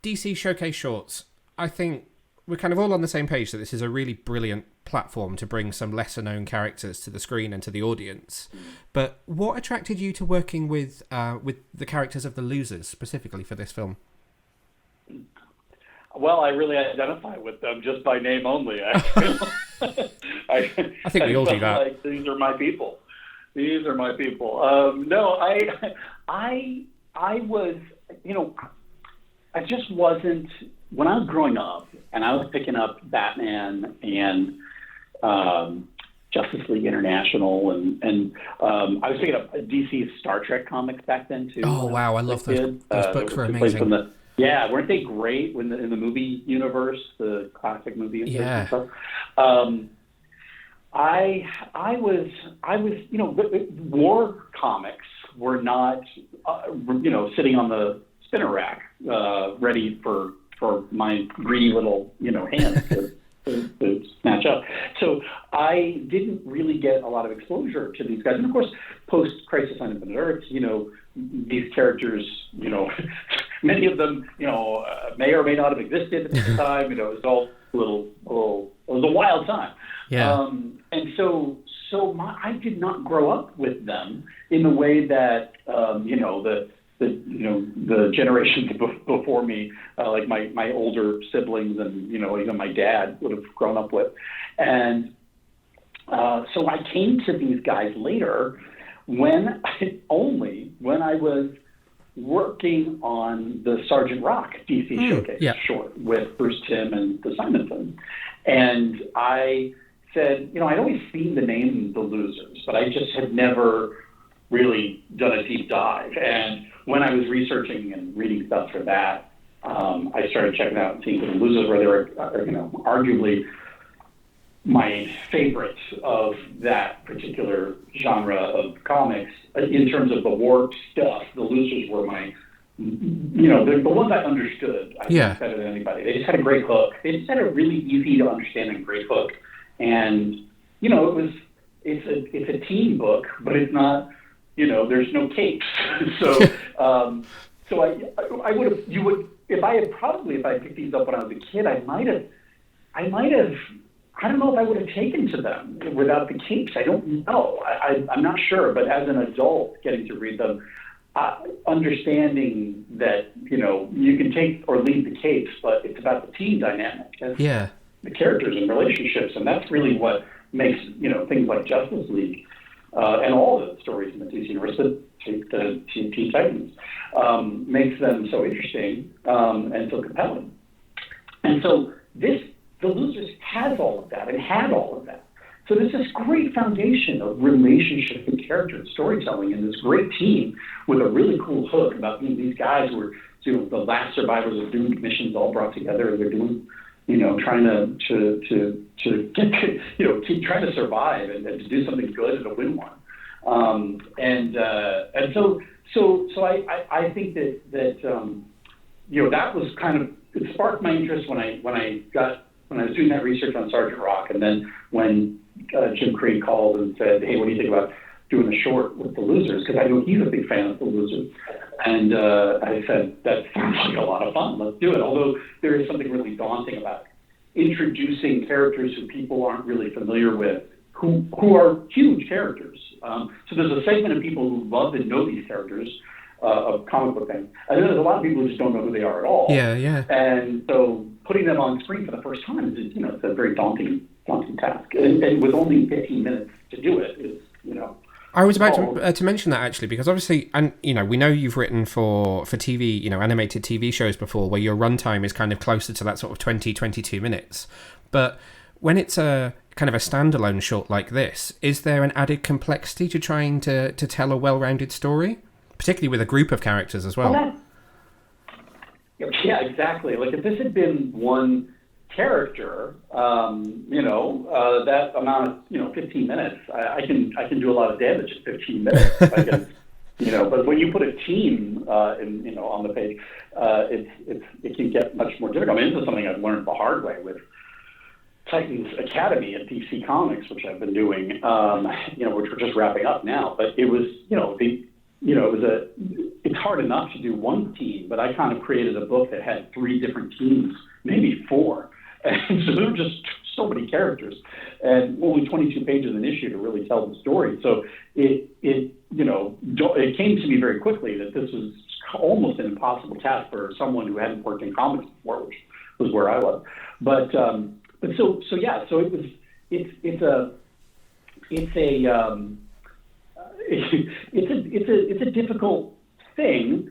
DC Showcase Shorts. I think we're kind of all on the same page that this is a really brilliant platform to bring some lesser known characters to the screen and to the audience. But what attracted you to working with the characters of The Losers specifically for this film? Well, I really identify with them just by name only. I think we all do that. Like, these are my people. No, I was, I just wasn't, when I was growing up and I was picking up Batman and Justice League International and I was picking up DC's Star Trek comics back then too. Oh, wow. I love those books were amazing. Yeah, weren't they great in the movie universe, the classic movie universe and stuff? I was, war comics were not, sitting on the spinner rack, ready for my greedy little, hands to snatch up. So I didn't really get a lot of exposure to these guys. And of course, post Crisis on Infinite Earths, these characters, many of them, may or may not have existed at the time. It was all it was a wild time. Yeah. And so I did not grow up with them in the way that, the generations before me, like my older siblings and, even my dad would have grown up with. And so I came to these guys later when I was working on the Sergeant Rock DC Showcase short with Bruce Timm and the Simonson. And I said, I'd always seen the name The Losers, but I just had never really done a deep dive. And when I was researching and reading stuff for that, I started checking out and seeing The Losers, where they were, arguably my favorite of that particular genre of comics. In terms of the war stuff, The Losers were my, the ones I understood, I think, better than anybody. They just had a great hook. They just had a really easy to understand and great hook. And, it's a teen book, but it's not, there's no capes. So I would have, if I picked these up when I was a kid, I might have, I don't know if I would have taken to them without the capes. I don't know. I'm not sure. But as an adult, getting to read them, understanding that, you can take or leave the capes, but it's about the team dynamic. The characters and relationships. And that's really what makes, things like Justice League and all the stories in the DC universe, the Teen Titans, makes them so interesting and so compelling. And so The Losers has all of that and had all of that. So there's this great foundation of relationship and character and storytelling and this great team with a really cool hook about these guys who are the last survivors of doomed missions all brought together, and they're doing, trying to get, keep trying to survive and to do something good and to win one. So I think that that was kind of, it sparked my interest when I was doing that research on Sergeant Rock, and then when Jim Creed called and said, "Hey, what do you think about doing a short with The Losers?" Because I know he's a big fan of The Losers, and I said, "That sounds like a lot of fun. Let's do it." Although there is something really daunting about introducing characters who people aren't really familiar with, who are huge characters. So there's a segment of people who love and know these characters of comic book things. And then there's a lot of people who just don't know who they are at all. Yeah. And so putting them on screen for the first time is, it's a very daunting task. And with only 15 minutes to do it is, I was about to mention that actually, because obviously, and we know you've written for TV, animated TV shows before, where your runtime is kind of closer to that sort of 20-22 minutes. But when it's a kind of a standalone short like this, is there an added complexity to trying to tell a well-rounded story, particularly with a group of characters as well? Yeah, exactly. Like if this had been one character, that amount of 15 minutes, I can do a lot of damage in 15 minutes. I can But when you put a team on the page, it can get much more difficult. I mean, this is something I've learned the hard way with Titans Academy at DC Comics, which I've been doing, which we're just wrapping up now. But it was, it's hard enough to do one team, but I kind of created a book that had 3 different teams, maybe 4. And so there were just so many characters and only 22 pages an issue to really tell the story. So it came to me very quickly that this was almost an impossible task for someone who hadn't worked in comics before, which was where I was. But so it's a difficult thing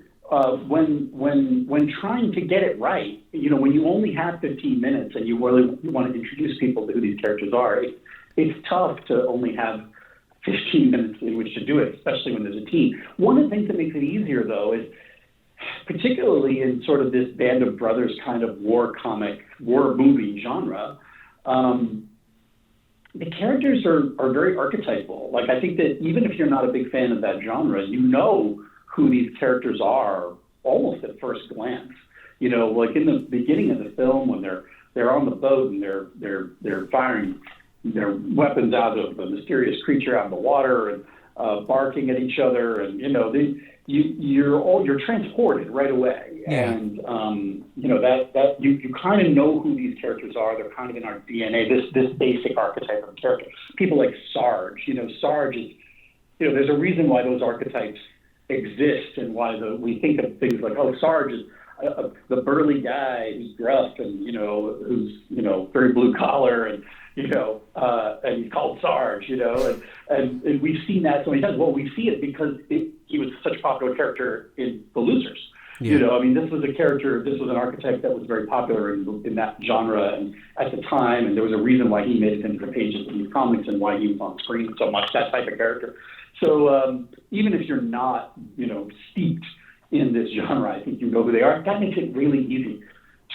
when trying to get it right. When you only have 15 minutes and you want to introduce people to who these characters are, it's tough to only have 15 minutes in which to do it, especially when there's a team. One of the things that makes it easier, though, is particularly in sort of this Band of Brothers kind of war movie genre, the characters are very archetypal. Like, I think that even if you're not a big fan of that genre, you know who these characters are almost at first glance. Like in the beginning of the film when they're on the boat and they're firing their weapons out of the mysterious creature out of the water and barking at each other, and you're transported right away. Yeah. And that you kind of know who these characters are. They're kind of in our DNA. This basic archetype of character. People like Sarge. Sarge is there's a reason why those archetypes exist and why we think of things like, Sarge is the burly guy who's gruff and who's very blue collar and and he's called Sarge, and we've seen that so many times. Well, we see it because he was such a popular character in The Losers. Yeah. This was an archetype that was very popular in that genre and at the time, and there was a reason why he made it into the pages of these comics and why he was on screen so much, that type of character. So even if you're not, steeped in this genre, I think you know who they are. That makes it really easy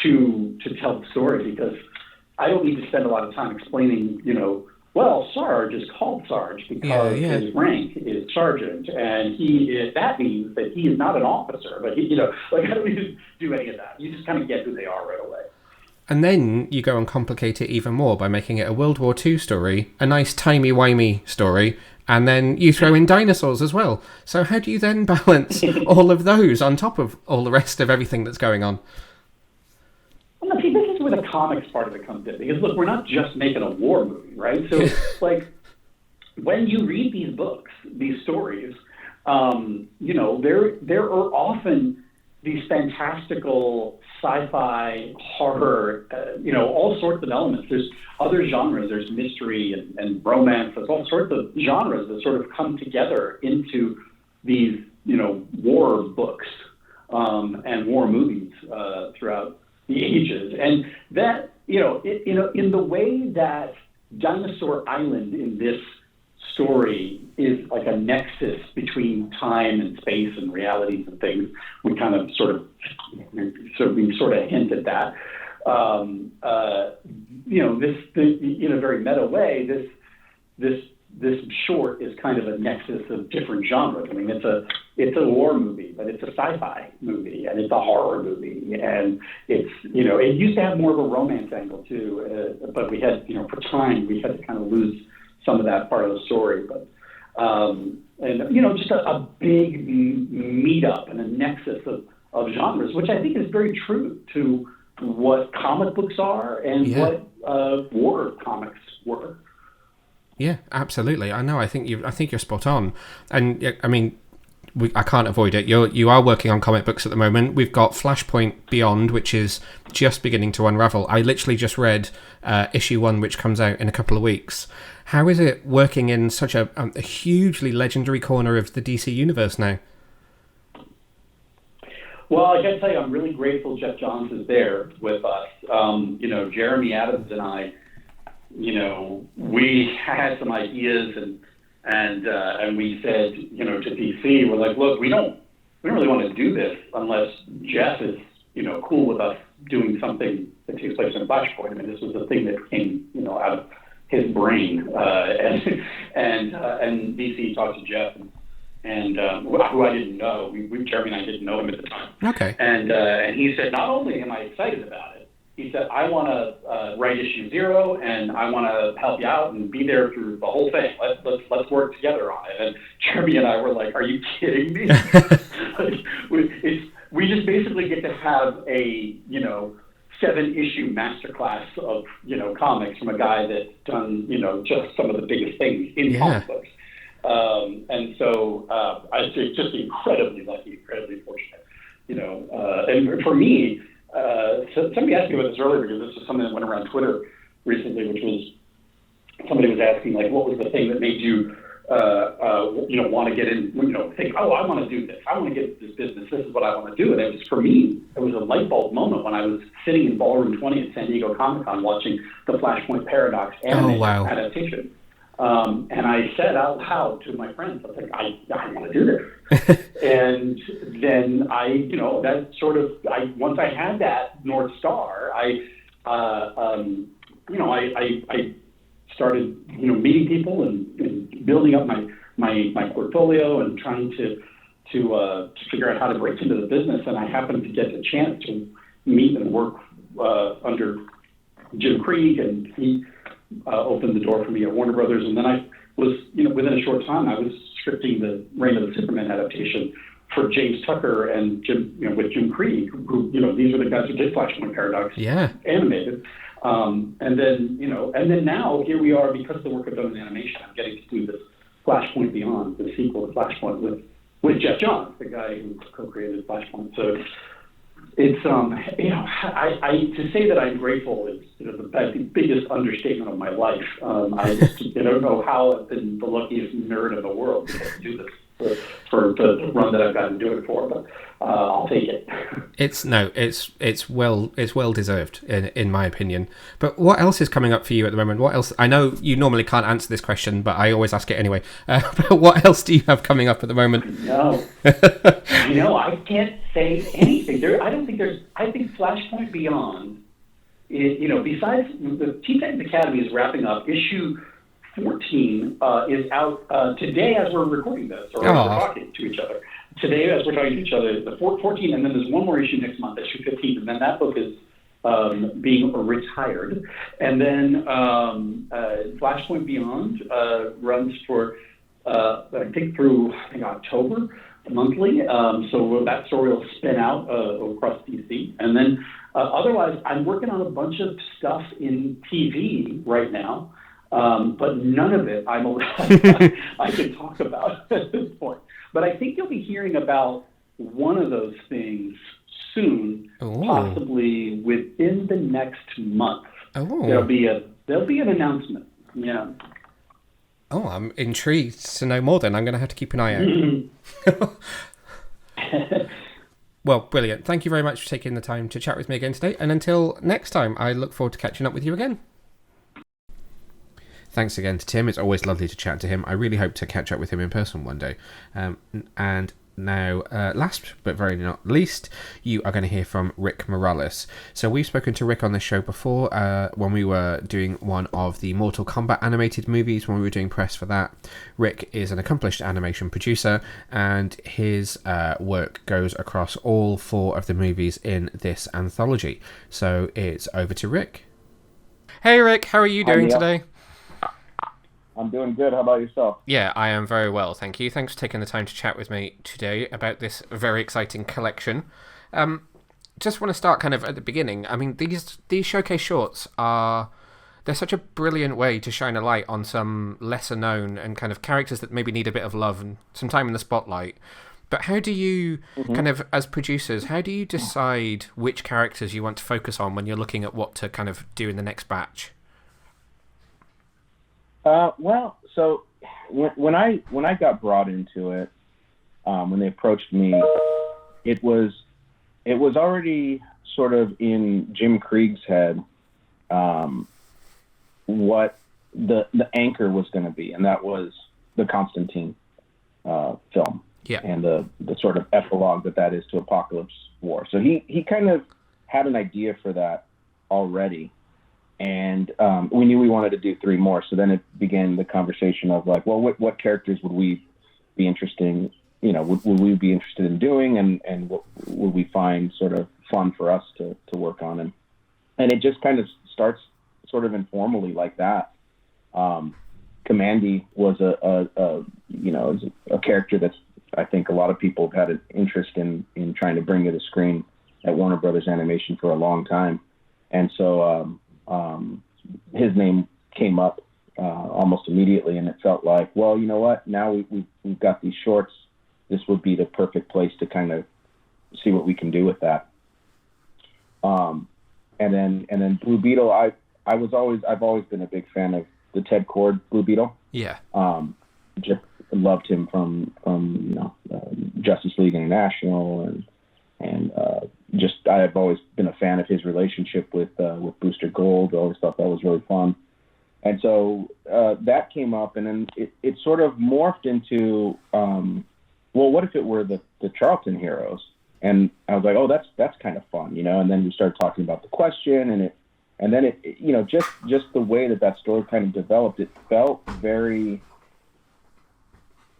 to tell the story, because I don't need to spend a lot of time explaining, Sarge is called Sarge because his rank is sergeant, and that means that he is not an officer, but I don't need to do any of that. You just kind of get who they are right away. And then you go and complicate it even more by making it a World War II story, a nice timey-wimey story, and then you throw in dinosaurs as well. So how do you then balance all of those on top of all the rest of everything that's going on? Well, see, this is where the comics part of it comes in. Because, look, we're not just making a war movie, right? So, when you read these books, these stories, there are often these fantastical sci-fi, horror, all sorts of elements. There's other genres. There's mystery and romance. There's all sorts of genres that sort of come together into these, war books and war movies throughout the ages. And that, in the way that Dinosaur Island in this story is like a nexus between time and space and realities and things, we kind of sort of hint at that. This in a very meta way, this short is kind of a nexus of different genres. I mean, it's a war movie, but it's a sci-fi movie, and it's a horror movie, and it's it used to have more of a romance angle too, but we had for time we had to kind of lose some of that part of the story, but just a big meetup and a nexus of genres, which I think is very true to what comic books are and what war comics were. Yeah, absolutely. I know. I think you're spot on, and I mean, I can't avoid it. You are working on comic books at the moment. We've got Flashpoint Beyond, which is just beginning to unravel. I literally just read issue 1, which comes out in a couple of weeks. How is it working in such a hugely legendary corner of the DC universe now? Well, I got to tell you, I'm really grateful Jeff Johns is there with us. Jeremy Adams and I, we had some ideas and we said, to DC, we're like, look, we don't really want to do this unless Jeff is, cool with us doing something that takes place in Flashpoint. I mean, this was a thing that came, out of his brain, and DC talked to Jeff, and who I didn't know. Jeremy and I didn't know him at the time. Okay. And he said, not only am I excited about it, he said, I want to write issue 0, and I want to help you out and be there through the whole thing. Let's work together on it. And Jeremy and I were like, are you kidding me? We just basically get to have a 7-issue masterclass of comics from a guy that's done just some of the biggest things in comic books. And so I'd say just incredibly lucky, incredibly fortunate. And for me, so somebody asked me about this earlier, because this is something that went around Twitter recently, which was somebody was asking, like, what was the thing that made you want to get in, think, oh, I want to do this. I want to get into this business. This is what I want to do. And it was, for me, it was a light bulb moment when I was sitting in Ballroom 20 at San Diego Comic-Con watching the Flashpoint Paradox anime adaptation. And I said out loud to my friends, I was like, I want to do this. And then that sort of, once I had that North Star, I started, meeting people and building up my portfolio and trying to figure out how to break into the business. And I happened to get a chance to meet and work under Jim Krieg, and he opened the door for me at Warner Brothers. And then I was, within a short time, I was scripting the Reign of the Superman adaptation for James Tucker and Jim, with Jim Krieg, who these are the guys who did Flashpoint Paradox animated. And then now here we are, because of the work I've done in animation, I'm getting to do this Flashpoint Beyond, the sequel to Flashpoint with Jeff Johns, the guy who co-created Flashpoint. So it's to say that I'm grateful is the biggest understatement of my life. I don't know how I've been the luckiest nerd in the world to do this for the run that I've gotten to do it for, but I'll take it. It's well deserved in my opinion. But what else is coming up for you at the moment? What else? I know you normally can't answer this question, but I always ask it anyway. But what else do you have coming up at the moment? No, I can't say anything. I think Flashpoint Beyond, besides the Teen Titans Academy is wrapping up. Issue 14 is out today as we're recording this, or as we're talking to each other. Today, as we're talking to each other, the 14, and then there's one more issue next month, issue 15, and then that book is being retired. And then Flashpoint Beyond runs for, I think, through October monthly. So that story will spin out across DC. And then otherwise, I'm working on a bunch of stuff in TV right now. But none of it I can talk about at this point. But I think you'll be hearing about one of those things soon, possibly within the next month. There'll be an announcement. Yeah. Oh, I'm intrigued to know more. Then I'm going to have to keep an eye out. Well, brilliant. Thank you very much for taking the time to chat with me again today. And until next time, I look forward to catching up with you again. Thanks again to Tim. It's always lovely to chat to him. I really hope to catch up with him in person one day. And now, last but very not least, you are going to hear from Rick Morales. So we've spoken to Rick on this show before when we were doing one of the Mortal Kombat animated movies, when we were doing press for that. Rick is an accomplished animation producer, and his work goes across all 4 of the movies in this anthology. So it's over to Rick. Hey Rick, how are you doing today? I'm doing good. How about yourself? Yeah, I am very well, thank you. Thanks for taking the time to chat with me today about this very exciting collection. Just want to start kind of at the beginning. I mean, these showcase shorts they're such a brilliant way to shine a light on some lesser known and kind of characters that maybe need a bit of love and some time in the spotlight. But how do you, kind of, as producers, how do you decide which characters you want to focus on when you're looking at what to kind of do in the next batch? Well, so when I got brought into it, when they approached me, it was already sort of in Jim Krieg's head what the anchor was going to be, and that was the Constantine film, and the sort of epilogue that is to Apocalypse War. So he kind of had an idea for that already. And we knew we wanted to do 3 more. So then it began the conversation of like, well, what characters would we be interesting, would we be interested in doing, and what would we find sort of fun for us to work on. And it just kind of starts sort of informally like that. Kamandi was a character that's, I think a lot of people have had an interest in trying to bring to the screen at Warner Brothers Animation for a long time. And so his name came up almost immediately, and it felt like, well, you know what? Now we've got these shorts. This would be the perfect place to kind of see what we can do with that. And then Blue Beetle, I've always been a big fan of the Ted Kord Blue Beetle. Yeah. Just loved him from Justice League International, and just I've always been a fan of his relationship with Booster Gold. I always thought that was really fun. And so that came up, and then it sort of morphed into, well, what if it were the Charlton heroes? And I was like, oh, that's kind of fun, And then we started talking about the question, and then it just the way that story kind of developed, it felt very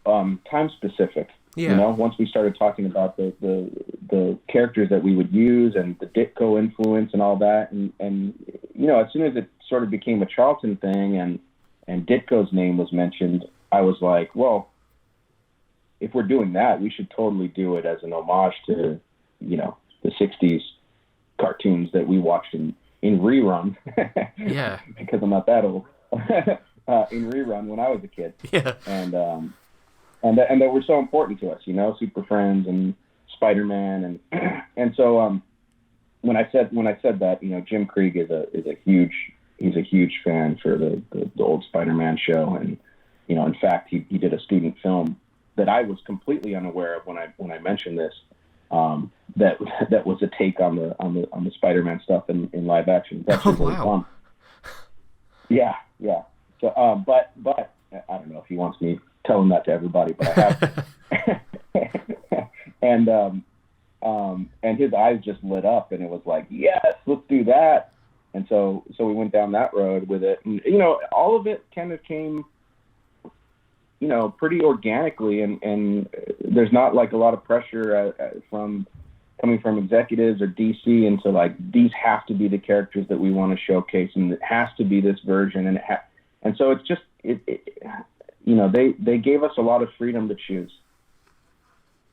time specific. Yeah. Once we started talking about the characters that we would use and the Ditko influence and all that, and as soon as it sort of became a Charlton thing and Ditko's name was mentioned, I was like, well, if we're doing that, we should totally do it as an homage to, the 60s cartoons that we watched in rerun. Yeah. Because I'm not that old. In rerun when I was a kid. Yeah. And that were so important to us, Super Friends and Spider-Man, and so when I said that, Jim Krieg is a huge fan for the old Spider-Man show, and in fact he did a student film that I was completely unaware of when I mentioned this, that was a take on the Spider-Man stuff in live action. That's really fun. Yeah. So but I don't know if he wants me telling that to everybody, but I have. And his eyes just lit up, and it was like, yes, let's do that. And so we went down that road with it, and all of it kind of came, pretty organically, and there's not like a lot of pressure coming from executives or DC into like, these have to be the characters that we want to showcase, and it has to be this version, and so it's just they gave us a lot of freedom to choose.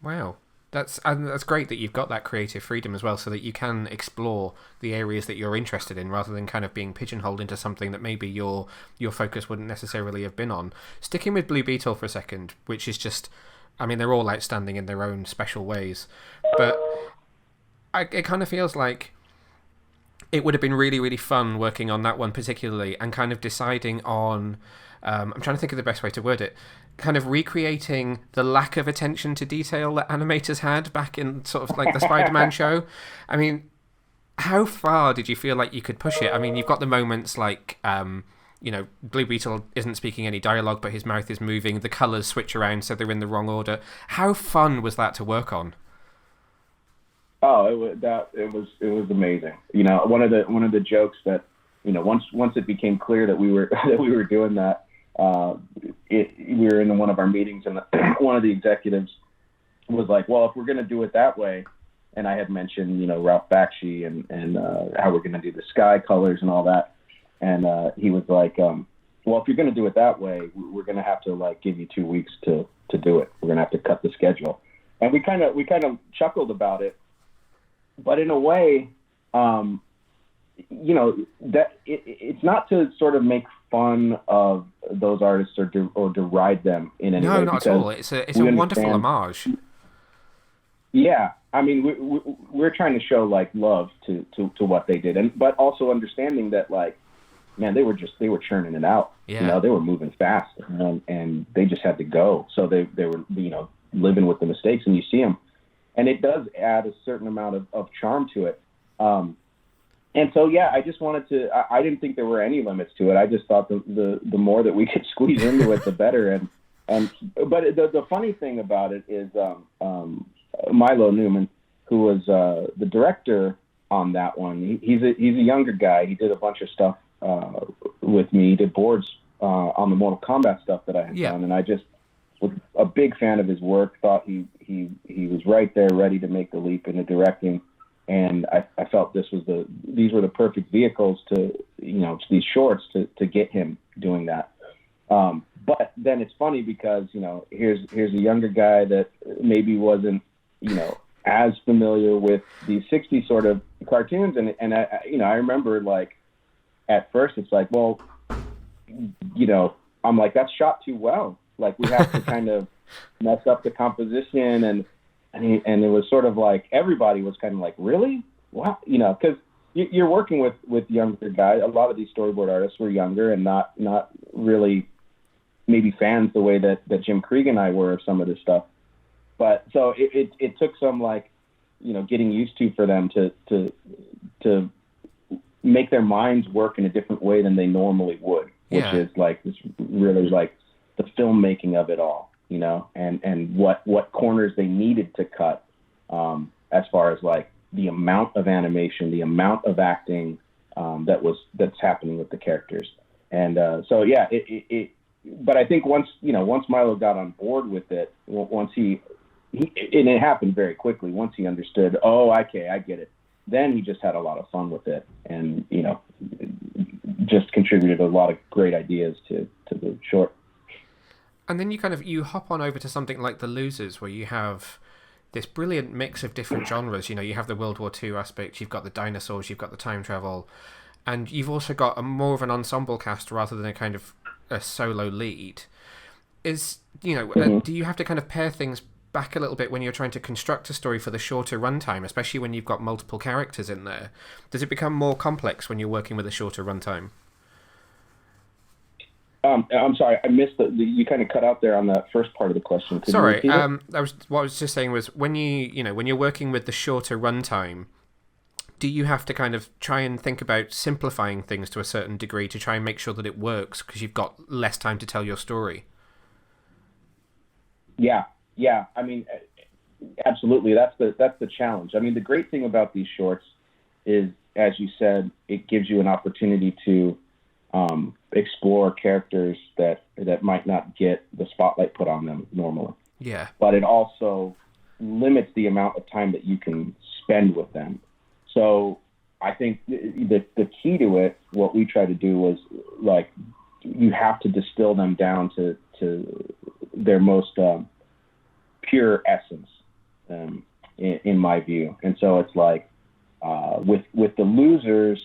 Wow. That's great that you've got that creative freedom as well, so that you can explore the areas that you're interested in rather than kind of being pigeonholed into something that maybe your focus wouldn't necessarily have been on. Sticking with Blue Beetle for a second, which is just, I mean, they're all outstanding in their own special ways, but it kind of feels like it would have been really, really fun working on that one particularly, and kind of deciding on, I'm trying to think of the best way to word it, kind of recreating the lack of attention to detail that animators had back in sort of like the Spider-Man show. I mean, how far did you feel like you could push it? I mean, you've got the moments like, Blue Beetle isn't speaking any dialogue, but his mouth is moving, the colours switch around so they're in the wrong order. How fun was that to work on? Oh, it was amazing. One of the jokes that, once it became clear that we were doing that, we were in one of our meetings, and one of the executives was like, well, if we're going to do it that way, and I had mentioned, Ralph Bakshi and how we're going to do the sky colors and all that, and he was like, well, if you're going to do it that way, we're going to have to like give you 2 weeks to do it. We're going to have to cut the schedule. And we kind of chuckled about it, but in a way, that it's not to sort of make fun of those artists or deride them in any way. No, not at all. It's a wonderful homage. Yeah, I mean, we're trying to show like love to what they did, but also understanding that like, man, they were churning it out. Yeah. They were moving fast, and they just had to go. So they were living with the mistakes, and you see them, and it does add a certain amount of charm to it. And so, yeah, I just wanted to. I didn't think there were any limits to it. I just thought the more that we could squeeze into it, the better. But the funny thing about it is Milo Newman, who was the director on that one. He's a younger guy. He did a bunch of stuff with me. He did boards on the Mortal Kombat stuff that I had done, and was a big fan of his work. Thought he was right there, ready to make the leap into directing. And I felt these were the perfect vehicles to these shorts to get him doing that. But then it's funny because here's a younger guy that maybe wasn't as familiar with these 60s sort of cartoons, and I remember like at first it's like, well, I'm like, that's shot too well. Like we have to kind of mess up the composition, and it was sort of like everybody was kind of like, really? Wow, because you're working with younger guys. A lot of these storyboard artists were younger and not really maybe fans the way that Jim Krieg and I were of some of this stuff. But so it took some like getting used to for them to make their minds work in a different way than they normally would, which is like this really like the filmmaking of it all, and what corners they needed to cut, as far as like the amount of animation, the amount of acting that's happening with the characters. And so yeah, but I think once Milo got on board with it, once he and it happened very quickly. Once he understood, okay, I get it. Then he just had a lot of fun with it, and just contributed a lot of great ideas to the short. And then you hop on over to something like The Losers, where you have this brilliant mix of different genres. You have the World War II aspect, you've got the dinosaurs, you've got the time travel, and you've also got a more of an ensemble cast rather than a kind of a solo lead. Do you have to kind of pair things back a little bit when you're trying to construct a story for the shorter runtime, especially when you've got multiple characters in there? Does it become more complex when you're working with a shorter runtime? I'm sorry, I missed you kind of cut out there on that first part of the question. Could sorry, what I was just saying was when when you're working with the shorter runtime, do you have to kind of try and think about simplifying things to a certain degree to try and make sure that it works because you've got less time to tell your story? Yeah. I mean, absolutely. That's the challenge. I mean, the great thing about these shorts is, as you said, it gives you an opportunity to explore characters that might not get the spotlight put on them normally. Yeah. But it also limits the amount of time that you can spend with them. So I think the key to it, what we try to do was like, you have to distill them down to their most pure essence, in my view. And so it's like with The Losers,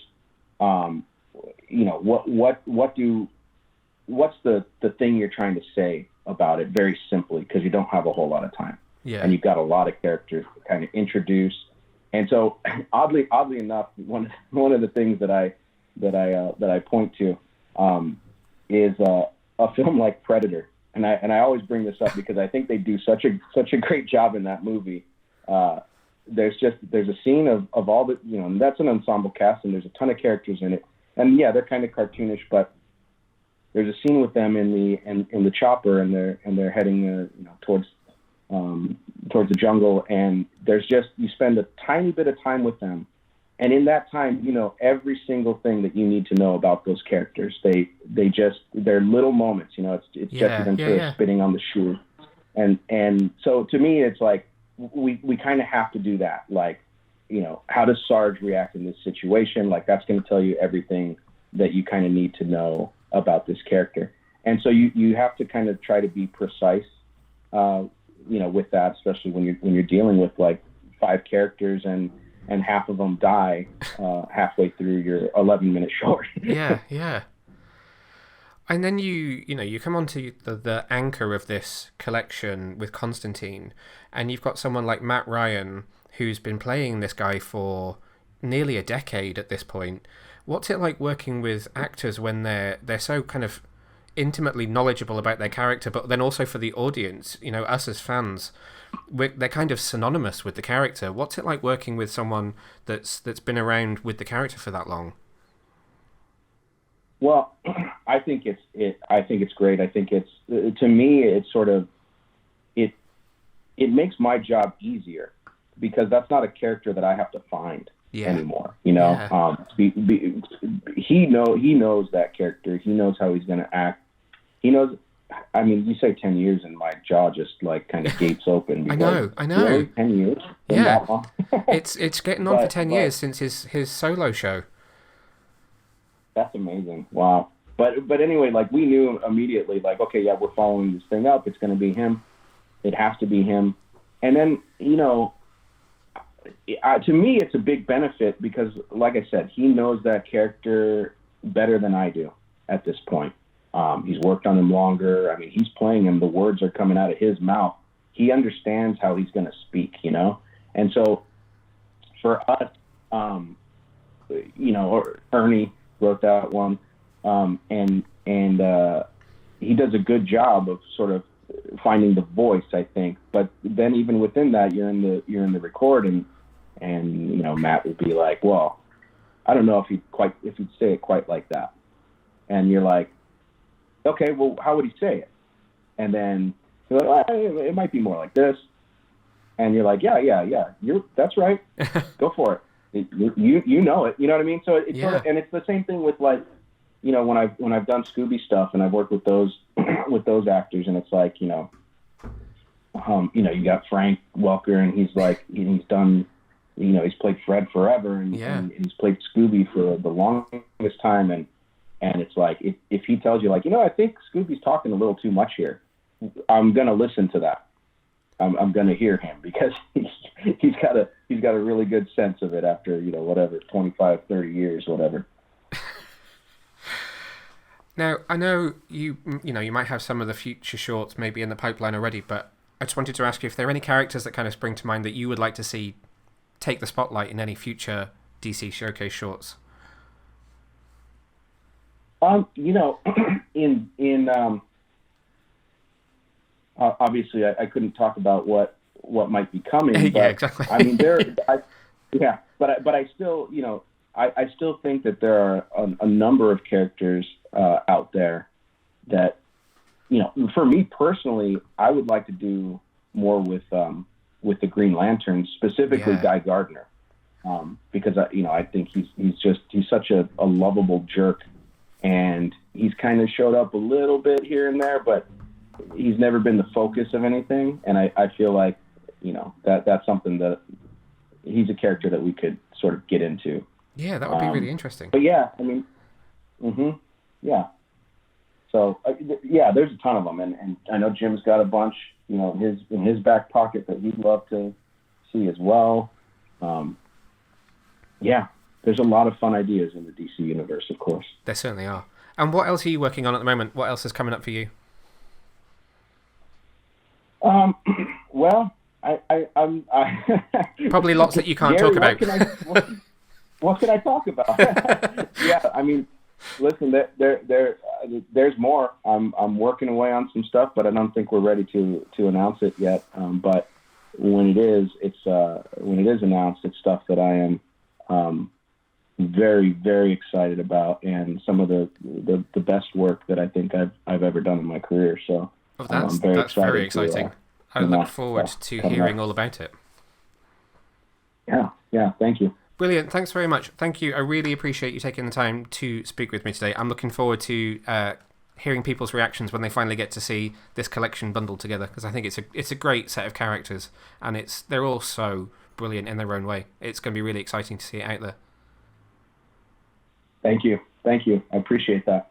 what's the thing you're trying to say about it, very simply, because you don't have a whole lot of time. Yeah. And you've got a lot of characters to kind of introduce. And so oddly enough, one of the things that I point to is a film like Predator. And I always bring this up because I think they do such a great job in that movie. There's a scene of all the, and that's an ensemble cast, and there's a ton of characters in it. And yeah, they're kind of cartoonish, but there's a scene with them in the chopper, and they're heading towards the jungle, and you spend a tiny bit of time with them, and in that time, every single thing that you need to know about those characters. They're little moments, it's Jesse Ventura spitting on the shoe, and so to me, it's like we kind of have to do that. Like, how does Sarge react in this situation? Like, that's going to tell you everything that you kind of need to know about this character. And so you have to kind of try to be precise, with that, especially when you're dealing with like 5 characters and half of them die halfway through your 11-minute short. Yeah. And then you come onto the anchor of this collection with Constantine, and you've got someone like Matt Ryan, who's been playing this guy for nearly a decade at this point. What's it like working with actors when they're so kind of intimately knowledgeable about their character, but then also for the audience, us as fans, they're kind of synonymous with the character. What's it like working with someone that's been around with the character for that long? Well, I think it's great. I think to me, it's sort of it makes my job easier, because that's not a character that I have to find anymore. He knows that character. He knows how he's going to act. He knows I mean, you say 10 years and my jaw just like kind of gapes open. I know. Really? 10 years? Yeah. It's getting on for 10 years since his solo show. That's amazing. Wow. But anyway, like we knew immediately, like, okay, yeah, we're following this thing up. It's going to be him. It has to be him. And then, to me, it's a big benefit because, like I said, he knows that character better than I do at this point. He's worked on him longer. I mean, he's playing him. The words are coming out of his mouth. He understands how he's going to speak, And so for us, Ernie wrote that one, and he does a good job of sort of finding the voice, I think. But then even within that, you're in the recording, and Matt would be like, well, I don't know if he'd say it quite like that. And you're like, okay, well, how would he say it? And then you're like, well, it might be more like this. And you're like, yeah, that's right. Go for it. You know it. You know what I mean? So it's sort of, and it's the same thing with like, when I've done Scooby stuff and I've worked with those actors, and it's like, you got Frank Welker, and he's like, he's done, he's played Fred forever, and he's played Scooby for the longest time, and it's like, if he tells you like, I think Scooby's talking a little too much here, I'm gonna listen to that. I'm gonna hear him because he's got a really good sense of it after 25, 30 years, whatever. Now, I know you might have some of the future shorts maybe in the pipeline already, but I just wanted to ask you if there are any characters that kind of spring to mind that you would like to see take the spotlight in any future DC Showcase shorts. Obviously I couldn't talk about what might be coming. But, yeah, exactly. I mean, but I still, I still think that there are a number of characters out there that, for me personally, I would like to do more with the Green Lantern, specifically Guy Gardner, because I think he's such a lovable jerk, and he's kind of showed up a little bit here and there, but he's never been the focus of anything, and I feel like that's something that he's a character that we could sort of get into. Yeah, that would be really interesting. But yeah, I mean, yeah. So there's a ton of them, and I know Jim's got a bunch, in his back pocket that he'd love to see as well. There's a lot of fun ideas in the DC universe, of course. There certainly are. And what else are you working on at the moment? What else is coming up for you? Well, I'm probably lots that you can't talk about. What can I talk about? Yeah, I mean, listen, there's more. I'm working away on some stuff, but I don't think we're ready to announce it yet. But when it is announced, it's stuff that I am very, very excited about, and some of the best work that I think I've ever done in my career. So that's very exciting. I look forward to hearing all about it. Yeah, thank you. Brilliant. Thanks very much. Thank you. I really appreciate you taking the time to speak with me today. I'm looking forward to hearing people's reactions when they finally get to see this collection bundled together, because I think it's a great set of characters, and they're all so brilliant in their own way. It's going to be really exciting to see it out there. Thank you. I appreciate that.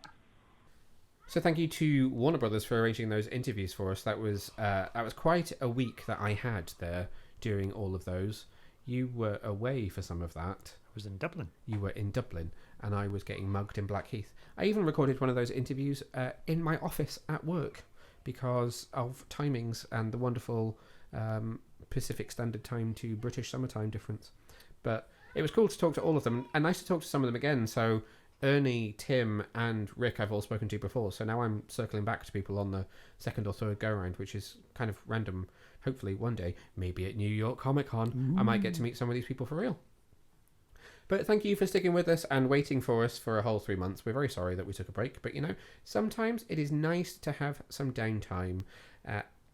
So thank you to Warner Brothers for arranging those interviews for us. That was quite a week that I had there doing all of those. You were away for some of that. I was in Dublin. You were in Dublin, and I was getting mugged in Blackheath. I even recorded one of those interviews in my office at work because of timings and the wonderful Pacific Standard Time to British Summertime difference. But it was cool to talk to all of them, and nice to talk to some of them again. So Ernie, Tim, and Rick I've all spoken to before, so now I'm circling back to people on the second or third go-around, which is kind of random. Hopefully one day, maybe at New York Comic Con, I might get to meet some of these people for real. But thank you for sticking with us and waiting for us for a whole 3 months. We're very sorry that we took a break, but sometimes it is nice to have some downtime.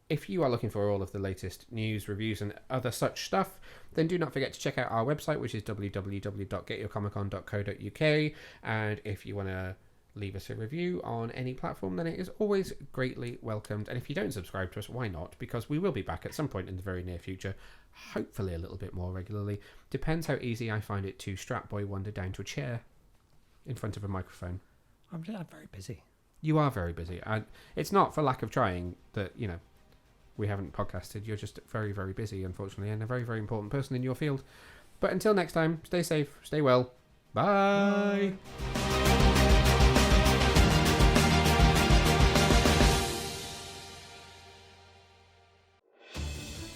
If you are looking for all of the latest news, reviews, and other such stuff, then do not forget to check out our website, which is www.getyourcomiccon.co.uk. And if you want to leave us a review on any platform, then it is always greatly welcomed. And if you don't subscribe to us, why not? Because we will be back at some point in the very near future, hopefully a little bit more regularly. Depends how easy I find it to strap Boy Wonder down to a chair in front of a microphone. I'm very busy. You are very busy. It's not for lack of trying that, we haven't podcasted. You're just very, very busy, unfortunately, and a very, very important person in your field. But until next time, stay safe, stay well. Bye.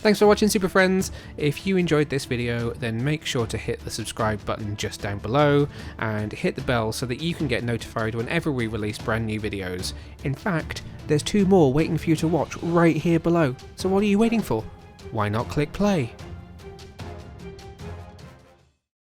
Thanks for watching, Super Friends. If you enjoyed this video, then make sure to hit the subscribe button just down below and hit the bell so that you can get notified whenever we release brand new videos. In fact, there's 2 more waiting for you to watch right here below. So what are you waiting for? Why not click play?